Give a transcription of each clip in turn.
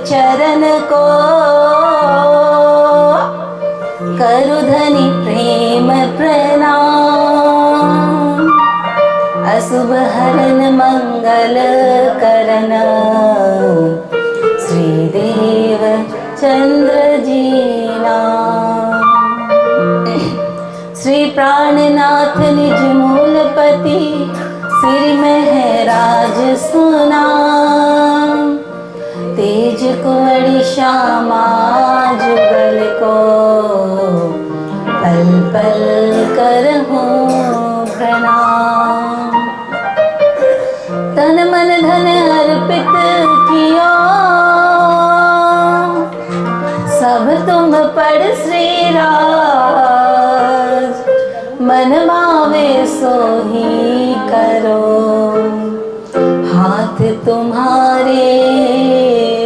चरण को करु धनि प्रेम प्रणाम। अशुभ हरन मंगल करन श्रीदेव चंद्र जी नाम। श्री प्राणनाथ निज मूलपति सिर महराज सुनाम। तेज कुंवरी श्यामा जुगल को पल पल करहूँ प्रणाम। तन मन धन अर्पित कियो सब तुम पर श्री राज। मन भावे सोही करो हाथ तुम्हारे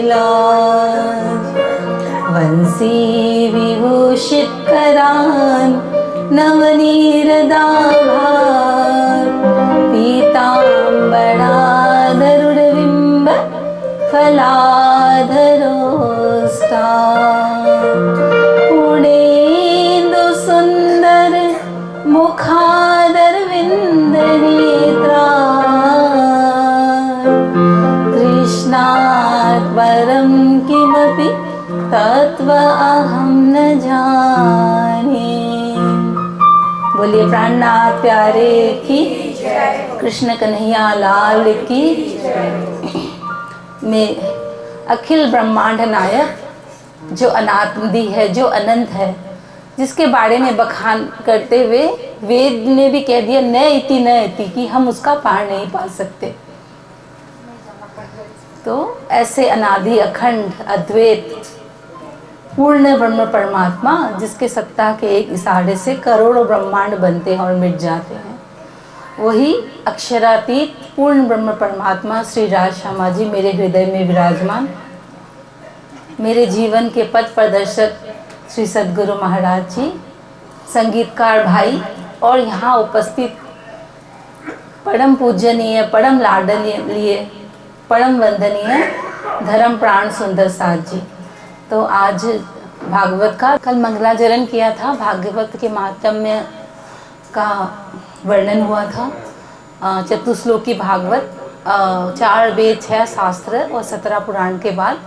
लाज। वंशी विभूषित करान नवनीर दाभार। पीतांबरा गरुड़ बिंब फलाधरो पूर्णेन्दु सुंदर मुखादर विंद नेत्रा। कृष्णात् परं किमपि तत्व अहं न जाने। बोलिए प्राणनाथ प्यारे की, कृष्ण कन्हैया लाल की। मैं अखिल ब्रह्मांड नायक जो अनात्मदी है, जो अनंत है, जिसके बारे में बखान करते हुए वेद ने भी कह दिया न इति न इति, कि हम उसका पार नहीं पा सकते। तो ऐसे अनादि अखंड अद्वैत पूर्ण ब्रह्म परमात्मा, जिसके सत्ता के एक इशारे से करोड़ों ब्रह्मांड बनते हैं और मिट जाते हैं, वही अक्षरातीत पूर्ण ब्रह्म परमात्मा श्री राज श्यामा जी मेरे हृदय में विराजमान, मेरे जीवन के पथ प्रदर्शक श्री सद्गुरु महाराज जी, संगीतकार भाई और यहाँ उपस्थित परम पूजनीय, परम लाडनीय, परम वंदनीय धर्म प्राण सुंदर साथ जी। तो आज भागवत का कल मंगलाचरण किया था, भागवत के महात्म्य का वर्णन हुआ था। चतुश्लोकी भागवत, 4 वेद 6 शास्त्र और 17 पुराण के बाद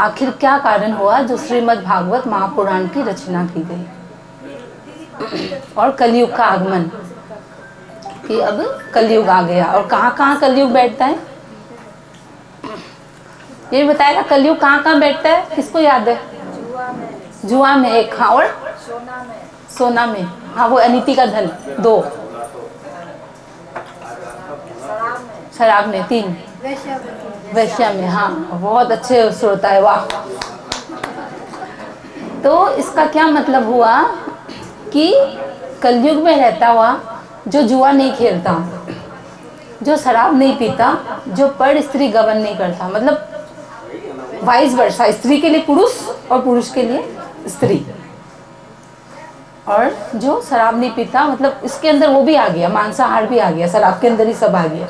आखिर क्या कारण हुआ जो श्रीमद् भागवत महापुराण की रचना की गई, और कलयुग का आगमन, कि अब कलयुग आ गया। और कहाँ कहाँ कलयुग बैठता है ये बताएगा। कलयुग कहाँ कहाँ बैठता है, किसको याद है? जुआ में एक, हाँ, और सोना में, हाँ, वो अनीति का धन 2, शराब में 3, वैश्या में, हाँ, बहुत अच्छे श्रोता है, वाह। तो इसका क्या मतलब हुआ कि कलयुग में रहता हुआ जो जुआ नहीं खेलता, जो शराब नहीं पीता, जो पर स्त्री गमन नहीं करता, मतलब वाइस वर्सा, स्त्री के लिए पुरुष और पुरुष के लिए स्त्री, और जो शराब नहीं पीता, मतलब इसके अंदर वो भी आ गया, मांसाहार भी आ गया, शराब के अंदर ही सब आ गया,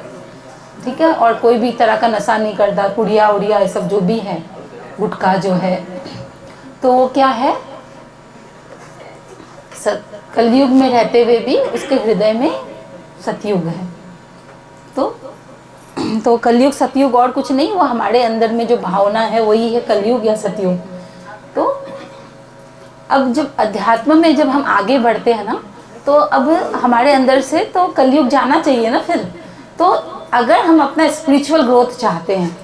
ठीक है। और कोई भी तरह का नशा नहीं करता, पुड़िया उड़िया ये सब जो भी है, गुटखा जो है, तो वो क्या है, कलयुग में रहते हुए भी उसके हृदय में सतयुग है। तो कलयुग सतयुग और कुछ नहीं, वो हमारे अंदर में जो भावना है वही है कलयुग या सतयुग। तो अब जब अध्यात्म में जब हम आगे बढ़ते हैं ना, तो अब हमारे अंदर से तो कलयुग जाना चाहिए ना फिर। तो अगर हम अपना स्पिरिचुअल ग्रोथ चाहते हैं,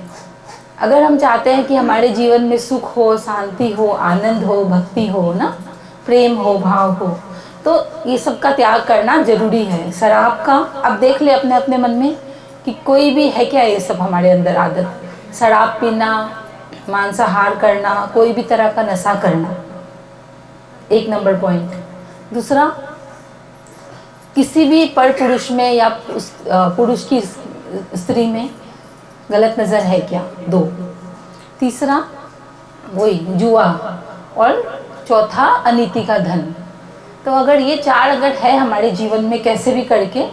अगर हम चाहते हैं कि हमारे जीवन में सुख हो, शांति हो, आनंद हो, भक्ति हो ना, प्रेम हो, भाव हो, तो ये सब का त्याग करना जरूरी है। शराब का अब देख ले अपने अपने मन में कि कोई भी है क्या ये सब हमारे अंदर आदत, शराब पीना, मांसाहार करना, कोई भी तरह का नशा करना, 1 नंबर पॉइंट। दूसरा, किसी भी पर पुरुष में या पुरुष की स्त्री में गलत नज़र है क्या, 2। तीसरा वही जुआ, और चौथा अनीति का धन। तो अगर ये 4 अगर है हमारे जीवन में कैसे भी करके,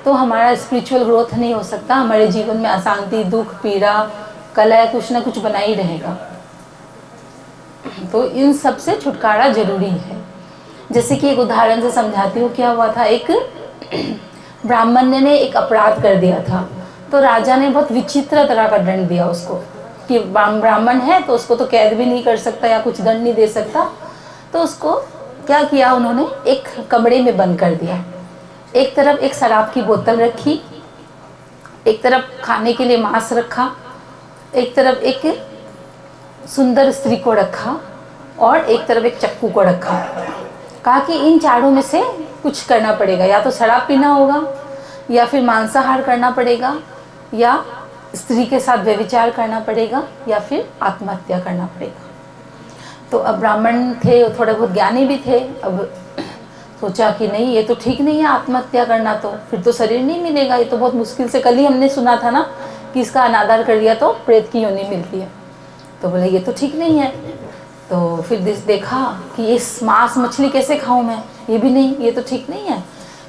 तो हमारा स्पिरिचुअल ग्रोथ नहीं हो सकता, हमारे जीवन में अशांति, दुख, पीड़ा, कला कुछ ना कुछ बना ही रहेगा। तो इन सब से छुटकारा जरूरी है। जैसे कि एक उदाहरण से समझाती हूँ। क्या हुआ था, एक ब्राह्मण ने एक अपराध कर दिया था, तो राजा ने बहुत विचित्र तरह का दंड दिया उसको कि ब्राह्मण है तो उसको तो कैद भी नहीं कर सकता या कुछ दंड नहीं दे सकता। तो उसको क्या किया उन्होंने, एक कमरे में बंद कर दिया। एक तरफ एक शराब की बोतल रखी, एक तरफ खाने के लिए मांस रखा, एक तरफ एक सुंदर स्त्री को रखा और एक तरफ एक चक्कू को रखा। कहा कि इन चारों में से कुछ करना पड़ेगा, या तो शराब पीना होगा, या फिर मांसाहार करना पड़ेगा, या स्त्री के साथ व्यभिचार करना पड़ेगा, या फिर आत्महत्या करना पड़ेगा। तो अब ब्राह्मण थे, थोड़े बहुत ज्ञानी भी थे। अब सोचा कि नहीं, ये तो ठीक नहीं है आत्महत्या करना, तो फिर तो शरीर नहीं मिलेगा, ये तो बहुत मुश्किल से, कल ही हमने सुना था ना कि इसका अनादर कर दिया तो प्रेत की योनि मिलती है। तो बोले ये तो ठीक नहीं है। तो फिर देखा कि ये मांस मछली कैसे खाऊं मैं, ये भी नहीं, ये तो ठीक नहीं है।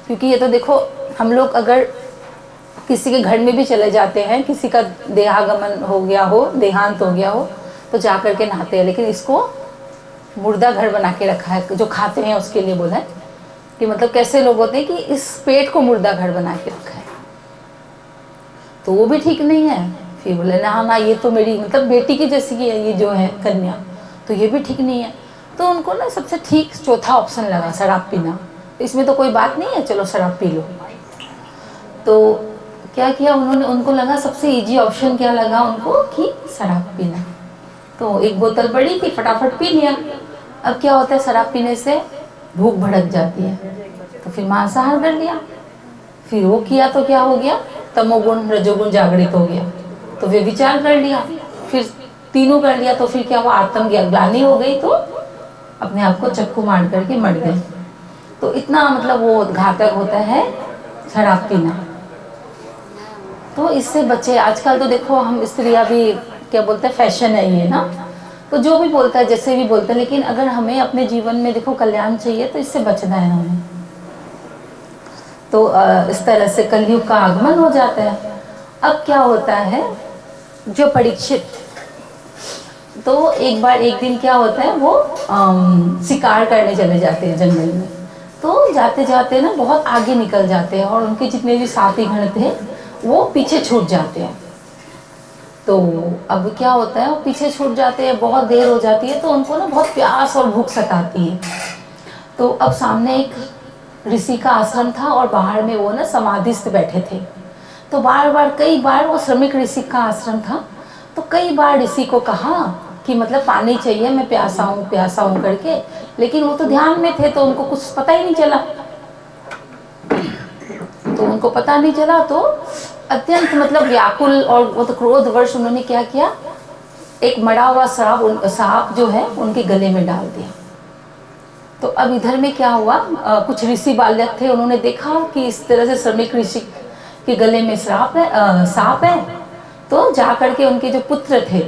क्योंकि ये तो देखो, हम लोग अगर किसी के घर में भी चले जाते हैं, किसी का देहागमन हो गया हो, देहांत हो गया हो, तो जा कर के नहाते हैं, लेकिन इसको मुर्दा घर बना के रखा है। जो खाते हैं उसके लिए बोला है कि मतलब कैसे लोग होते हैं कि इस पेट को मुर्दा घर बना के रखा है, तो वो भी ठीक नहीं है। फिर बोले ना ना, ये तो मेरी मतलब बेटी की जैसी की है ये जो है कन्या, तो ये भी ठीक नहीं है। तो उनको ना सबसे ठीक चौथा ऑप्शन लगा, शराब पीना। इसमें तो कोई बात नहीं है, चलो शराब पी लो। तो क्या किया उन्होंने, उनको लगा सबसे इजी ऑप्शन क्या लगा उनको कि शराब पीना। तो एक बोतल पड़ी थी, फटाफट पी लिया। अब क्या होता है, शराब पीने से भूख भड़क जाती है, तो फिर मांसाहार कर लिया। फिर वो किया तो क्या हो गया, तमोगुण रजोगुण जागृत हो गया, तो वे विचार कर लिया। फिर तीनों कर लिया, तो फिर क्या हुआ, आत्मग्लानि हो गई, तो अपने आप को चक्कू मार करके मर गए। तो इतना मतलब वो घातक होता है शराब पीना। तो इससे बचे। आजकल तो देखो हम स्त्रियाँ भी क्या बोलते हैं, फैशन है ये ना, तो जो भी बोलता है जैसे भी बोलता है, लेकिन अगर हमें अपने जीवन में देखो कल्याण चाहिए तो इससे बचना है हमें। तो इस तरह से कलयुग का आगमन हो जाता है। अब क्या होता है, जो परीक्षित, तो एक बार एक दिन क्या होता है, वो शिकार करने चले जाते हैं जंगल में। तो जाते जाते ना बहुत आगे निकल जाते हैं, और उनके जितने भी साथी गण थे वो पीछे छूट जाते हैं। तो अब क्या होता है, वो पीछे छूट जाते हैं, बहुत देर हो जाती है, तो उनको ना बहुत प्यास और भूख सताती है। तो अब सामने एक ऋषि का आश्रम था, और बाहर में वो ना समाधिस्थ बैठे थे। तो बार बार कई बार, वो श्रमिक ऋषि का आश्रम था, तो कई बार ऋषि को कहा कि मतलब पानी चाहिए, मैं प्यासा हूँ करके, लेकिन वो तो ध्यान में थे, तो उनको कुछ पता ही नहीं चला। तो उनको पता नहीं चला, तो अत्यंत मतलब व्याकुल और वो तो क्रोधवश उन्होंने क्या किया, एक मरा हुआ सांप जो है उनके गले में डाल दिया। तो अब इधर में क्या हुआ, कुछ ऋषि बालक थे, उन्होंने देखा कि इस तरह से श्रमिक ऋषि के गले में सांप है। तो जा करके उनके जो पुत्र थे,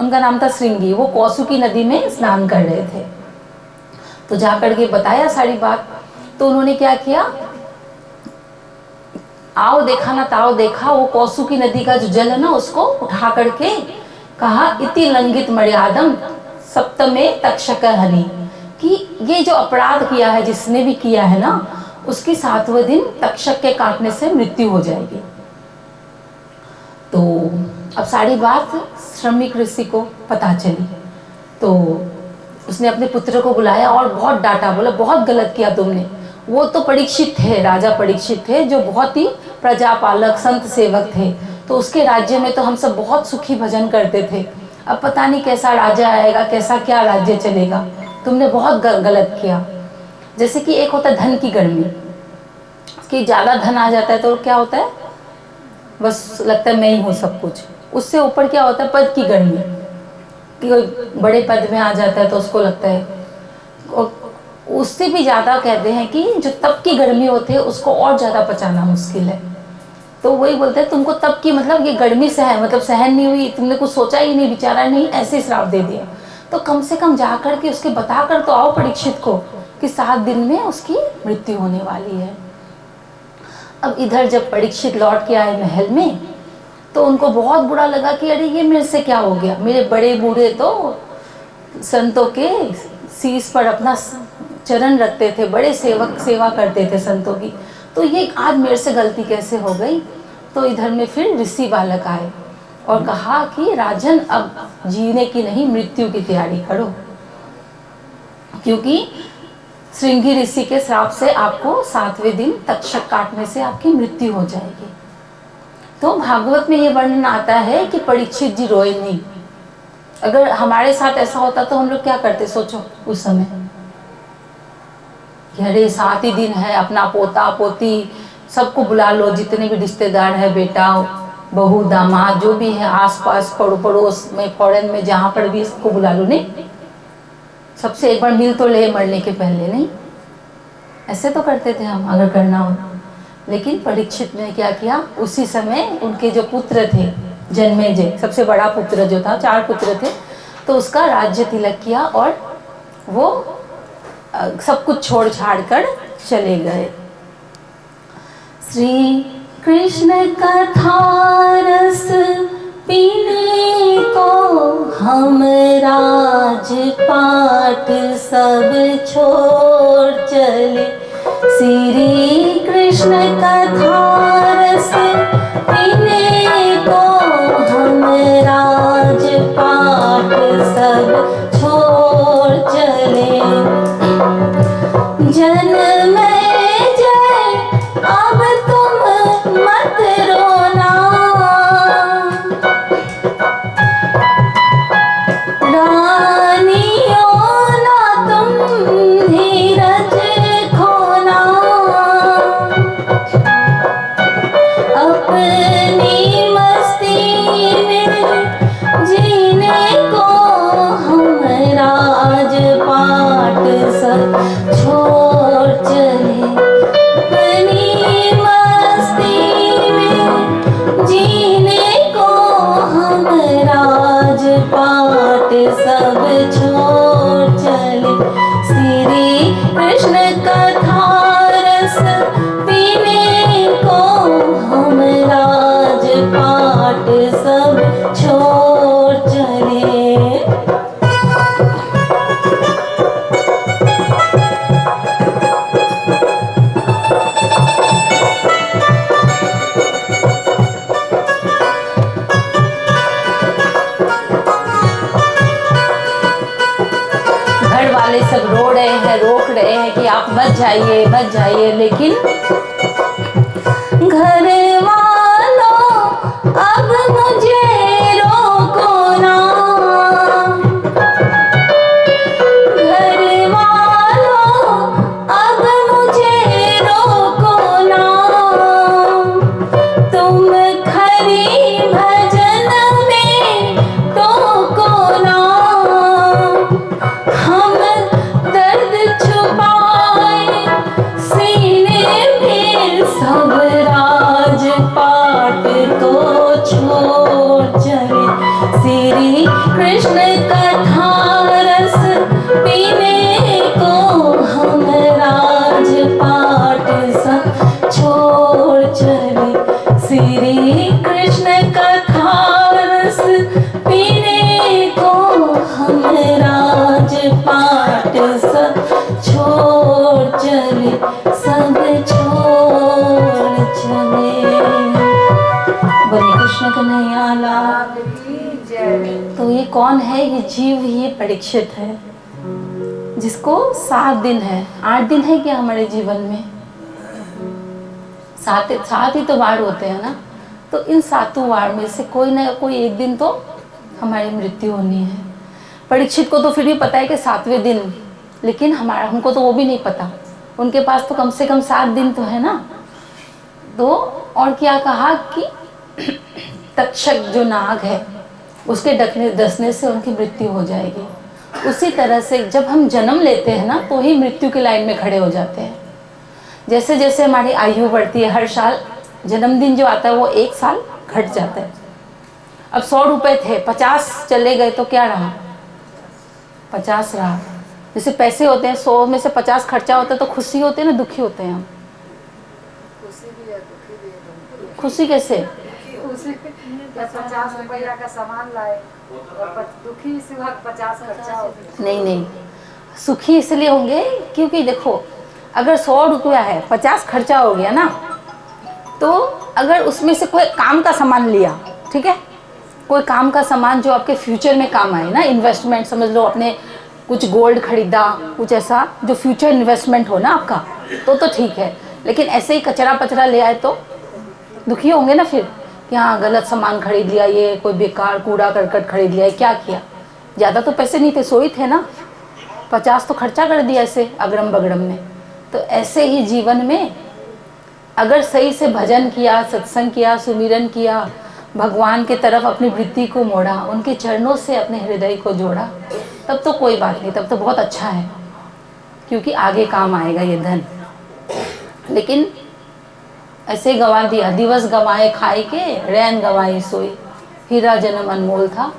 उनका नाम था श्रृंगी, वो कौसुकी नदी में स्नान कर रहे थे। तो जा करके बताया सारी बात। तो उन्होंने क्या किया, आओ देखा ना ताओ देखा, वो कौसुकी नदी का जो जल है ना, उसको उठा करके कहा, इति लंघित मर्यादम सप्तमे तक्षक हरि, कि ये जो अपराध किया है, जिसने भी किया है ना, उसकी 7वें दिन तक्षक के काटने से मृत्यु हो जाएगी। तो अब सारी बात श्रमिक ऋषि को पता चली। तो उसने अपने पुत्र को बुलाया और बहुत डांटा, बोला बहुत गलत किया तुमने। वो तो परीक्षित थे, राजा परीक्षित थे, जो बहुत ही प्रजापालक संत सेवक थे। तो उसके राज्य में तो हम सब बहुत सुखी भजन करते थे। अब पता नहीं कैसा राजा आएगा, कैसा क्या राज्य चलेगा, तुमने बहुत गलत किया। जैसे कि एक होता है धन की गर्मी, कि ज़्यादा धन आ जाता है तो क्या होता है, बस लगता है मैं ही हूँ सब कुछ। उससे ऊपर क्या होता है, पद की गर्मी, कि कोई बड़े पद में आ जाता है तो उसको लगता है। उससे भी ज़्यादा कहते हैं कि जो तप की गर्मी होती है उसको और ज़्यादा पचाना मुश्किल है। तो वही बोलते हैं, तुमको तप की मतलब ये गर्मी मतलब सहन नहीं हुई, तुमने कुछ सोचा ही नहीं, विचारा नहीं, ऐसे श्राप दे दिया। तो कम से कम जा कर के उसके बता कर तो आओ परीक्षित को कि 7 दिन में उसकी मृत्यु होने वाली है। अब इधर जब परीक्षित लौट के आए महल में, तो उनको बहुत बुरा लगा कि अरे ये मेरे से क्या हो गया, मेरे बड़े बूढ़े तो संतों के शीश पर अपना चरण रखते थे, बड़े सेवक सेवा करते थे संतों की, तो ये आज मेरे से गलती कैसे हो गई। तो इधर में फिर ऋषि बालक आए और कहा कि राजन अब जीने की नहीं मृत्यु की तैयारी करो, क्योंकि श्रृंगी ऋषि के श्राप से आपको 7वें दिन तक्षक काटने से आपकी मृत्यु हो जाएगी। तो भागवत में ये वर्णन आता है कि परीक्षित जी रोए नहीं। अगर हमारे साथ ऐसा होता तो हम लोग क्या करते, सोचो उस समय, अरे 7 ही दिन है, अपना पोता पोती सबको बुला लो, जितने भी रिश्तेदार है, बेटा बहू दामाद जो भी है, आसपास पड़ोस में फॉरेन में जहाँ पर भी सबको बुला लो, नहीं सबसे एक बार मिल तो ले मरने के पहले, नहीं ऐसे तो करते थे हम अगर करना हो। लेकिन परीक्षित ने क्या किया, उसी समय उनके जो पुत्र थे जन्मेजय, सबसे बड़ा पुत्र जो था, 4 पुत्र थे, तो उसका राज्य तिलक किया और वो सब कुछ छोड़ छाड़ कर चले गए। श्री कृष्ण कथा रस पीने को हम राजपाट सब छोड़ चले। श्री कृष्ण कथा रस पीने को हम राजपाट सब छोड़ चले। जन्म जय अब तुम मत रोना, रानियों ना तुम धीरज खोना। अपनी मस्ती में जीने को हम राजपाट सब छोड़ चले। अपनी मस्ती में जीने को हम राजपाट सब छोड़ चले। श्री कृष्ण कथा रस पीने को हम राजपाट सब छोड़ चले। घर वाले सब रो रहे हैं, रोक रहे हैं कि आप मत जाइए मत जाइए, लेकिन घर वालों अब मुझे रोको ना। घर वालों अब मुझे रोको ना। तुम खरी भजन में टोको ना। हम दर्द छुपाए सीने में सब राजपाट को छोड़ चले। श्री कृष्ण कथा रस पीने को हम राजपाट सब छोड़ चले। श्री कृष्ण कथा रस पीने को हम राजपाट सब छोड़ चले, सब छोड़ चले। बोले कृष्ण कन्हैया लाल की जय। तो ये कौन है, ये जीव ही ये परीक्षित है, जिसको 7 दिन है, 8 दिन है क्या हमारे जीवन में, 7 ही तो वार होते हैं ना। तो इन 7 वार में से कोई ना कोई एक दिन तो हमारी मृत्यु होनी है। परीक्षित को तो फिर भी पता है कि 7वें दिन, लेकिन हमको तो वो भी नहीं पता। उनके पास तो कम से कम 7 दिन तो है ना। तो और क्या कहा कि तक्षक जो नाग है उसके डसने से उनकी मृत्यु हो जाएगी। उसी तरह से जब हम जन्म लेते हैं ना तो ही मृत्यु की लाइन में खड़े हो जाते हैं। जैसे जैसे हमारी आयु बढ़ती है, हर साल जन्मदिन जो आता है वो 1 साल घट जाता है। अब 100 रुपए थे, 50 चले गए तो क्या रहा, 50 रहा। जैसे पैसे होते हैं, 100 में से 50 खर्चा होता है तो खुशी होते हैं ना, दुखी होते हैं हम। खुशी कैसे, खुशी 50 रुपया का सामान लाए और दुखी इसी वक्त 50 खर्चा हो गया। नहीं नहीं, सुखी इसलिए होंगे क्योंकि देखो, अगर 100 रुपया है, 50 खर्चा हो गया ना, तो अगर उसमें से कोई काम का सामान लिया, ठीक है, कोई काम का सामान जो आपके फ्यूचर में काम आए ना, इन्वेस्टमेंट समझ लो, अपने कुछ गोल्ड खरीदा, कुछ ऐसा जो फ्यूचर इन्वेस्टमेंट हो ना आपका, तो ठीक है। लेकिन ऐसे ही कचरा पचरा ले आए तो दुखी होंगे ना फिर, कि हाँ गलत सामान खरीद लिया, ये कोई बेकार कूड़ा करकट खरीद लिया, क्या किया, ज़्यादा तो पैसे नहीं थे, 100 ही थे ना, 50 तो खर्चा कर दिया ऐसे अगड़म बगड़म में। तो ऐसे ही जीवन में अगर सही से भजन किया, सत्संग किया, सुमिरन किया, भगवान के तरफ अपनी वृत्ति को मोड़ा, उनके चरणों से अपने हृदय को जोड़ा, तब तो कोई बात नहीं, तब तो बहुत अच्छा है, क्योंकि आगे काम आएगा ये धन। लेकिन ऐसे गंवा दिया, दिवस गंवाए खाए के, रैन गंवाई सोई, हीरा जन्म अनमोल था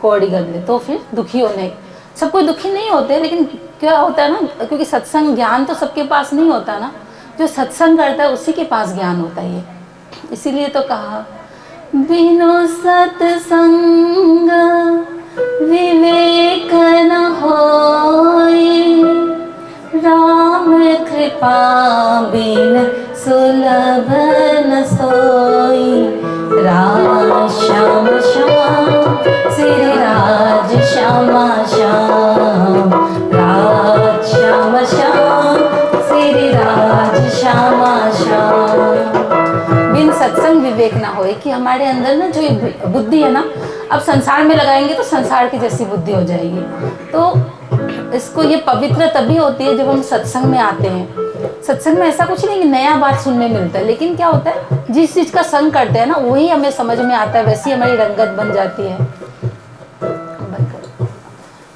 कौड़ी गदले, तो फिर दुखी होने, सब कोई दुखी नहीं होते, लेकिन क्या होता है ना, क्योंकि सत्संग ज्ञान तो सबके पास नहीं होता ना, जो सत्संग करता है उसी के पास ज्ञान होता है ये। इसीलिए तो कहा, बिनु सत्संग विवेक न होई, राम कृपा बिन सुलभ न सोई, राज श्याम श्याम श्री राज श्यामा श्याम, राज श्याम श्याम श्री राज श्यामा श्याम। बिन सत्संग विवेक ना होए, कि हमारे अंदर ना जो ये बुद्धि है ना, अब संसार में लगाएंगे तो संसार की जैसी बुद्धि हो जाएगी। तो इसको, ये पवित्र तभी होती है जब हम सत्संग में आते हैं। सत्संग में ऐसा कुछ नहीं कि नया बात सुनने मिलता है, लेकिन क्या होता है, जिस चीज़ का संग करते हैं ना वही हमें समझ में आता है, वैसी हमारी रंगत बन जाती है।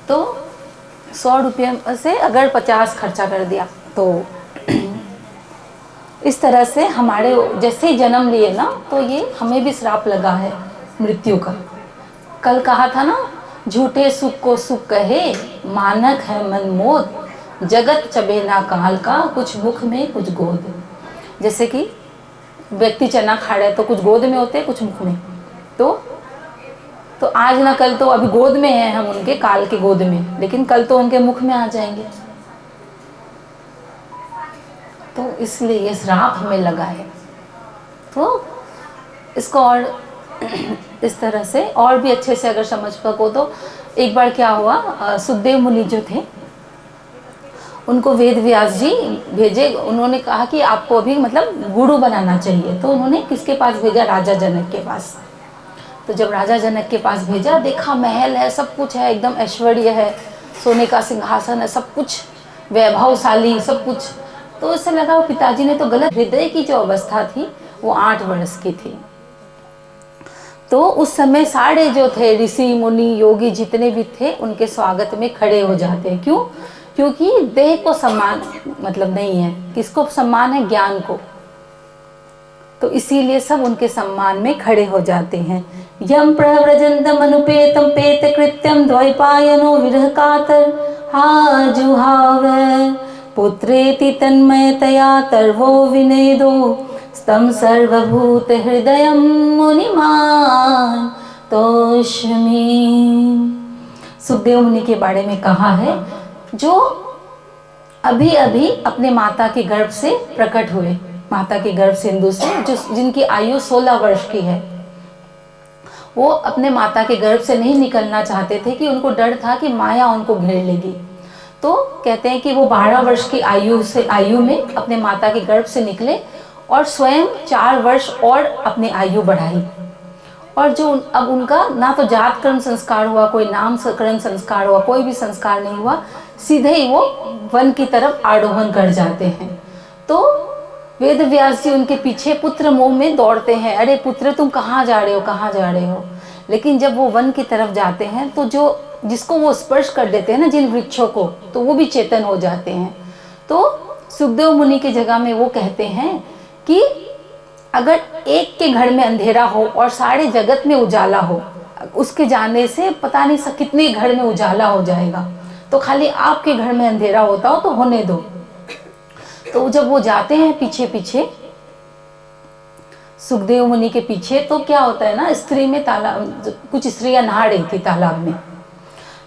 तो 100 रुपये से अगर 50 खर्चा कर दिया, तो इस तरह से हमारे जैसे जन्म लिए ना, तो ये हमें भी श्राप लगा है मृत्यु का। कल कहा था ना, झूठे सुख को सुख कहे, मानक है मनमोद, जगत चबे ना काल का, कुछ मुख में कुछ गोद। जैसे कि व्यक्ति चना खा रहा है तो कुछ गोद में होते हैं, कुछ मुख में। तो आज ना कल तो अभी गोद में हैं हम उनके, काल के गोद में, लेकिन कल तो उनके मुख में आ जाएंगे। तो इसलिए ये श्राप हमें लगा है। तो इसको और इस तरह से और भी अच्छे से अगर समझ सको तो, एक बार क्या हुआ, सुखदेव मुनि जो थे उनको वेद व्यास जी भेजे, उन्होंने कहा कि आपको अभी मतलब गुरु बनाना चाहिए। तो उन्होंने किसके पास भेजा, राजा जनक के पास। तो जब राजा जनक के पास भेजा, देखा महल है, सब कुछ है, एकदम ऐश्वर्य है, सोने का सिंहासन है, सब कुछ वैभवशाली, सब कुछ। तो उससे लगा वो पिताजी ने तो गलत, हृदय की जो अवस्था थी वो 8 वर्ष की थी। तो उस समय सारे जो थे ऋषि मुनि योगी जितने भी थे, उनके स्वागत में खड़े हो जाते हैं। क्यों? क्योंकि देह को सम्मान मतलब नहीं है, किसको सम्मान है, ज्ञान को। तो इसीलिए सब उनके सम्मान में खड़े हो जाते हैं। यम प्रव्रजंतम अनुपेतम पेत कृत्यम द्वैपायनो विरह कातर हा जुहावे, पुत्रेति तन्मयतया तर्वो विनेदो, स्तम सर्वभूत हृदयम मुनिमान तोष्मी। सुखदेव मुनि के बारे में कहा है, जो अभी अभी अपने माता के गर्भ से प्रकट हुए, माता के गर्भ सिंधु से, जो जिनकी आयु 16 वर्ष की है, वो अपने माता के गर्भ से नहीं निकलना चाहते थे कि उनको डर था कि माया उनको घेर लेगी। तो कहते हैं कि वो 12 वर्ष की आयु में अपने माता के गर्भ से निकले और स्वयं 4 वर्ष और अपनी आयु बढ़ाई। और जो अब उनका ना तो जात कर्म संस्कार हुआ, कोई नामकरण संस्कार हुआ, कोई भी संस्कार नहीं हुआ, सीधे ही वो वन की तरफ आरोहण कर जाते हैं। तो वेद व्यास जी उनके पीछे पुत्र मोह में दौड़ते हैं, अरे पुत्र तुम कहाँ जा रहे हो, कहाँ जा रहे हो। लेकिन जब वो वन की तरफ जाते हैं तो जो जिसको वो स्पर्श कर देते हैं ना, जिन वृक्षों को, तो वो भी चेतन हो जाते हैं। तो सुखदेव मुनि की जगह में वो कहते हैं कि अगर एक के घर में अंधेरा हो और सारे जगत में उजाला हो, उसके जाने से पता नहीं कितने घर में उजाला हो जाएगा, तो खाली आपके घर में अंधेरा होता हो तो होने दो। तो जब वो जाते हैं पीछे पीछे, सुखदेव मुनि के पीछे। तो क्या होता है ना, स्त्री में तालाब, कुछ स्त्रियां नहा रही थी तालाब में।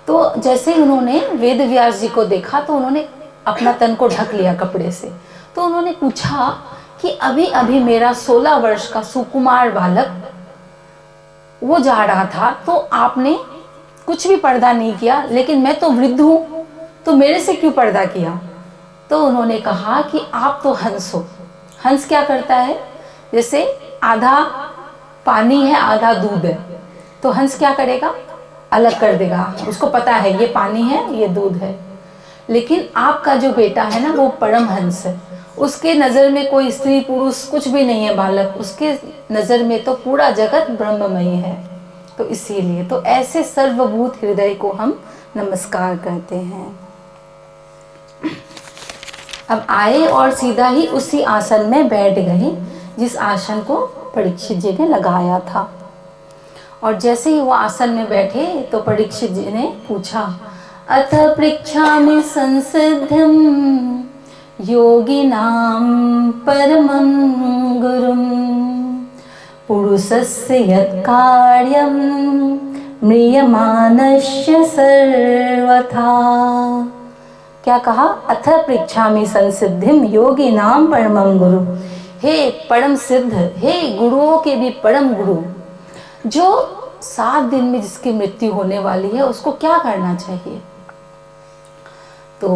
तो जैसे ही उन्होंने वेद व्यास जी को देखा तो उन्होंने अपना तन को ढक लिया कपड़े से। तो उन्होंने पूछा कि अभी अभी मेरा 16 वर्ष का सुकुमार बालक वो जा रहा था, तो आपने कुछ भी पर्दा नहीं किया, लेकिन मैं तो वृद्ध हूँ, तो मेरे से क्यों पर्दा किया? तो उन्होंने कहा कि आप तो हंस हो। हंस क्या करता है, जैसे आधा पानी है आधा दूध है, तो हंस क्या करेगा, अलग कर देगा, उसको पता है ये पानी है ये दूध है। लेकिन आपका जो बेटा है ना वो परम हंस है, उसके नज़र में कोई स्त्री पुरुष कुछ भी नहीं है बालक, उसके नज़र में तो पूरा जगत ब्रह्ममयी है। तो इसीलिए तो ऐसे सर्वभूत हृदय को हम नमस्कार करते हैं। अब आए और सीधा ही उसी आसन में बैठ गए जिस आसन को परीक्षित जी ने लगाया था। और जैसे ही वो आसन में बैठे तो परीक्षित जी ने पूछा, अथ पृच्छामि संसिद्धिं योगिनां परमं गुरुं पुरुषस्य यत् कार्यं म्रियमाणस्य सर्वथा। क्या कहा, अथ पृच्छामि संसिद्धिं योगिनां परमं गुरु। हे परम सिद्ध, हे गुरुओं के भी परम गुरु, जो 7 दिन में जिसकी मृत्यु होने वाली है उसको क्या करना चाहिए? तो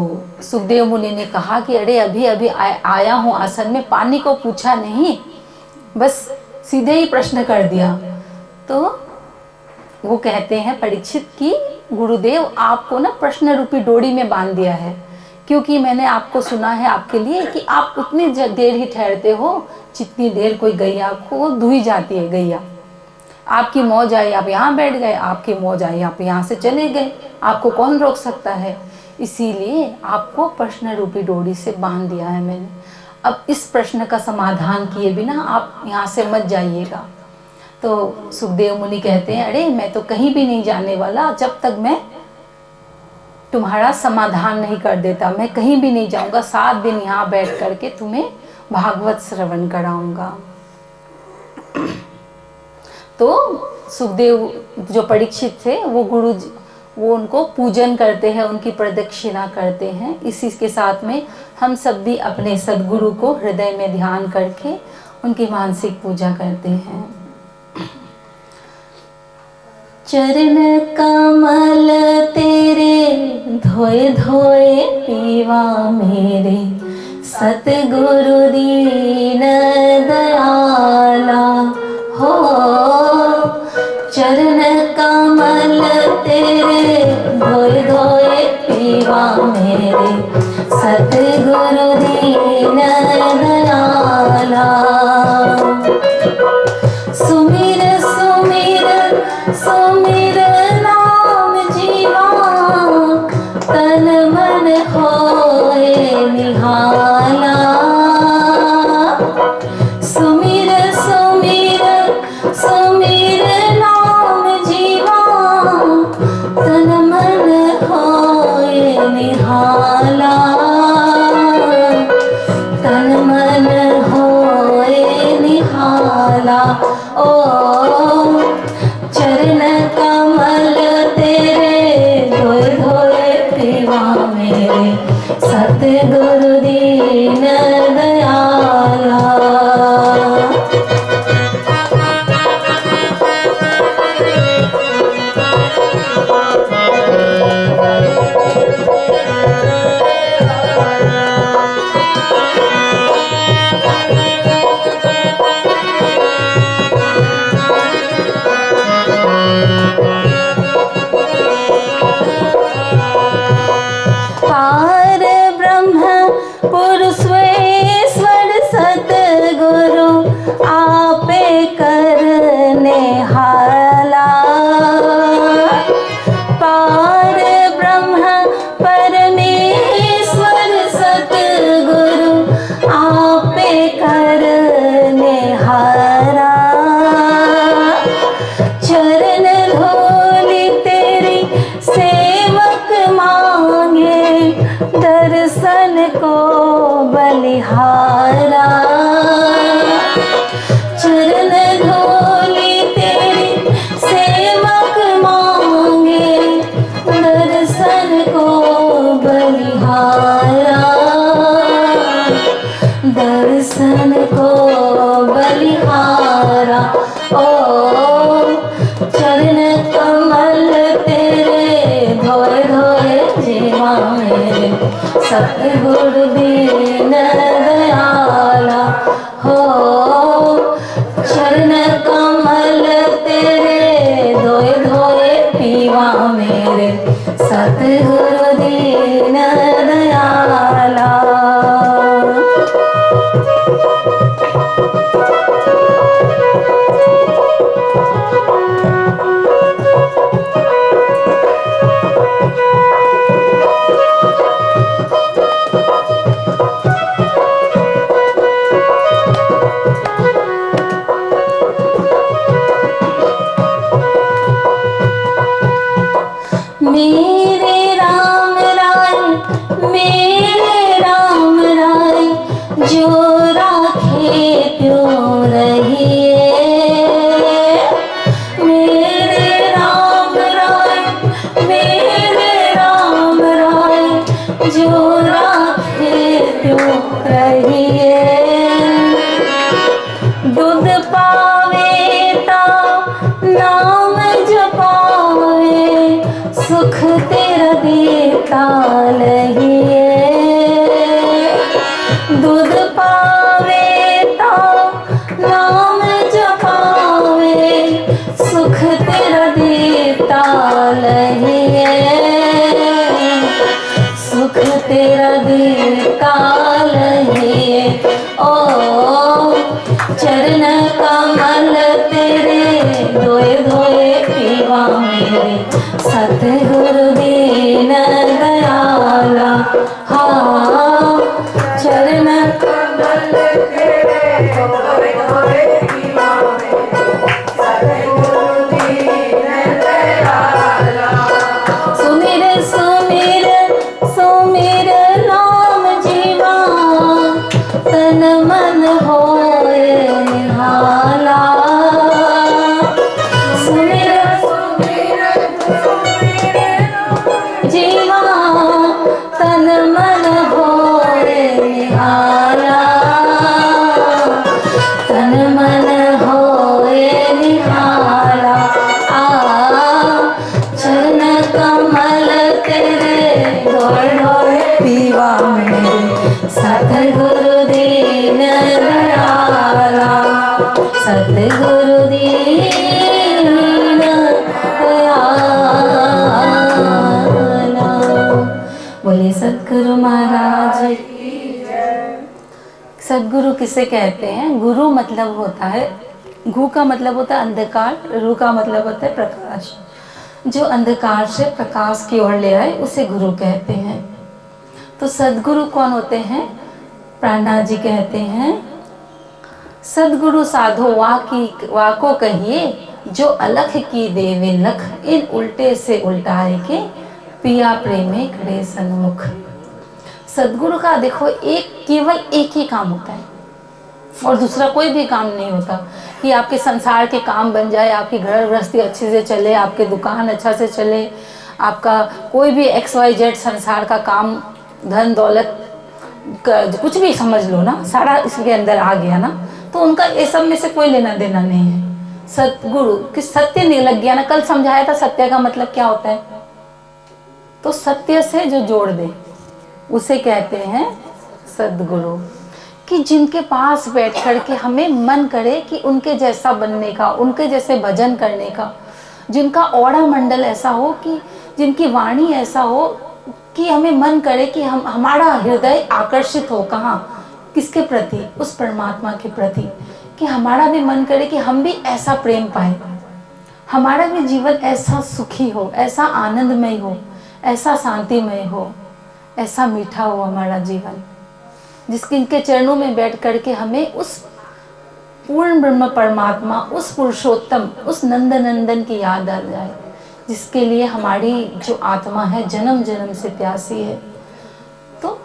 सुखदेव मुनि ने कहा कि अरे अभी अभी आया हूँ आसन में, पानी को पूछा नहीं, बस सीधे ही प्रश्न कर दिया। तो वो कहते हैं परीक्षित की गुरुदेव आपको ना प्रश्न रूपी डोरी में बांध दिया है, क्योंकि मैंने आपको सुना है आपके लिए कि आप उतनी देर ही ठहरते हो जितनी देर कोई गैया को दुही जाती है। गैया आपकी मौज आई आप यहाँ बैठ गए, आपकी मौज आई आप यहाँ से चले गए, आपको कौन रोक सकता है? इसीलिए आपको प्रश्न रूपी डोरी से बांध दिया है मैंने। अब इस प्रश्न का समाधान किए बिना आप यहाँ से मत जाइएगा। तो सुखदेव मुनि कहते हैं अरे मैं तो कहीं भी नहीं जाने वाला, जब तक मैं तुम्हारा समाधान नहीं कर देता मैं कहीं भी नहीं जाऊंगा। 7 दिन यहाँ बैठ करके तुम्हें भागवत श्रवण कराऊंगा। तो सुखदेव जो परीक्षित थे वो उनको पूजन करते हैं, उनकी प्रदक्षिणा करते हैं। इसी के साथ में हम सब भी अपने सद्गुरु को हृदय में ध्यान करके उनकी मानसिक पूजा करते हैं। चरण कमल तेरे धोए धोए पीवा मेरे, सतगुरु दीन दयाला हो। चरण कमल तेरे धोए धोए पीवा मेरे, सतगुरु दीन दयाला। सुमिर सुमिर सुमिर नाम जीवा, तन मन होए निहाला। सुमिर सुमिर सुमिर नाम जीवा, तन मन होए निहाला। तन मन होए निहाला। ओ चरण कमल चरण कमल तेरे धोए धोए जीवा मेरे, सतगुरु दीन दयाला हो। चरण कमल तेरे धोए धोए पीवा मेरे, सतगुरु दीन दयाला। मेरे राम राय, मेरे राम राय, जो राखे त्यों रहिए। मेरे राम राय, मेरे राम राय, जो राखे त्यों रहिए। दूध पावे ता नाम जपावे, सुख तेरा देता लहिए। दूध पावे ता नाम जपावे, सुख तेरा देता लहिए। सुख तेरा देता लहिए। ओ चरण कमल तेरे धोए धोए पीवा मेरे, सतगुरु दीन दयाला। हाँ चरण कमल तेरे धोए धोए पीवा मेरे, सतगुरु दीन दयाला। सुमिर सुमिर सुमिर नाम जीवा, तन मन होए निहाला। सुमिर जीवा, तन मन होए निहाला। तन मन होए निहाला। चरण कमल तेरे धोए धोए पीवा मेरे, सतगुरु दीन दयाला। सतगुरु दीन दयाला। बोले सतगुरु महाराज की जय। सतगुरु किसे कहते हैं? गुरु मतलब होता है, गु का मतलब होता है अंधकार, रु का मतलब होता है प्रकाश। जो अंधकार से प्रकाश की ओर ले आए उसे गुरु कहते हैं। तो सदगुरु कौन होते हैं? प्राणनाथ जी कहते हैं, सदगुरु साधो वाको कहिए, जो अलख की देवे लख, इन उल्टे से उल्टाए के पिया प्रेमे खड़े सन्मुख। सदगुरु का देखो केवल एक ही काम होता है और दूसरा कोई भी काम नहीं होता कि आपके संसार के काम बन जाए, आपकी घर गृहस्थी अच्छे से चले, आपके दुकान अच्छा से चले, आपका कोई भी XYZ संसार का काम, धन दौलत कुछ भी समझ लो ना, सारा इसके अंदर आ गया ना, तो उनका ये सब में से कोई लेना देना नहीं है। सतगुरु कि सत्य नहीं लग गया ना, कल समझाया था सत्य का मतलब क्या होता है, तो सत्य से जो जोड़ दे उसे कहते हैं सदगुरु। कि जिनके पास बैठ कर के हमें मन करे कि उनके जैसा बनने का, उनके जैसे भजन करने का, जिनका औड़ा मंडल ऐसा हो, कि जिनकी वाणी ऐसा हो कि हमें मन करे कि हमारा हृदय आकर्षित हो, कहाँ, किसके प्रति? उस परमात्मा के प्रति। कि हमारा भी मन करे कि हम भी ऐसा प्रेम पाए, हमारा भी जीवन ऐसा सुखी हो, ऐसा आनंदमय हो, ऐसा शांतिमय हो, ऐसा मीठा हो हमारा जीवन, जिसके इनके चरणों में बैठ करके हमें उस पूर्ण ब्रह्म परमात्मा, उस पुरुषोत्तम, उस नंदनंदन की याद आ जाए, जिसके लिए हमारी जो आत्मा है जन्म जन्म से प्यासी है। तो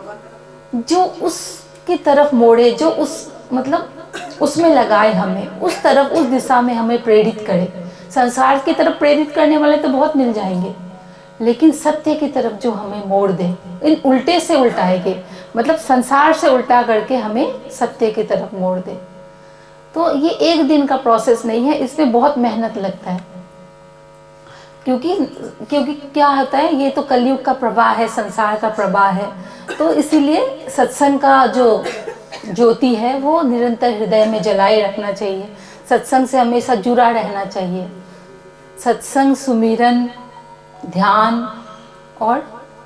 जो उसकी तरफ मोड़े, जो उस मतलब उसमें लगाए हमें, उस तरफ, उस दिशा में हमें प्रेरित करे। संसार की तरफ प्रेरित करने वाले तो बहुत मिल जाएंगे, लेकिन सत्य की तरफ जो हमें मोड़ दे, इन उल्टे से उल्टाएंगे, मतलब संसार से उल्टा करके हमें सत्य की तरफ मोड़ दे। तो ये एक दिन का प्रोसेस नहीं है, इसमें बहुत मेहनत लगता है। क्योंकि क्योंकि क्या होता है, ये तो कलयुग का प्रवाह है, संसार का प्रवाह है, तो इसीलिए सत्संग का जो ज्योति है वो निरंतर हृदय में जलाए रखना चाहिए। सत्संग से हमेशा जुड़ा रहना चाहिए। सत्संग, सुमिरन, ध्यान और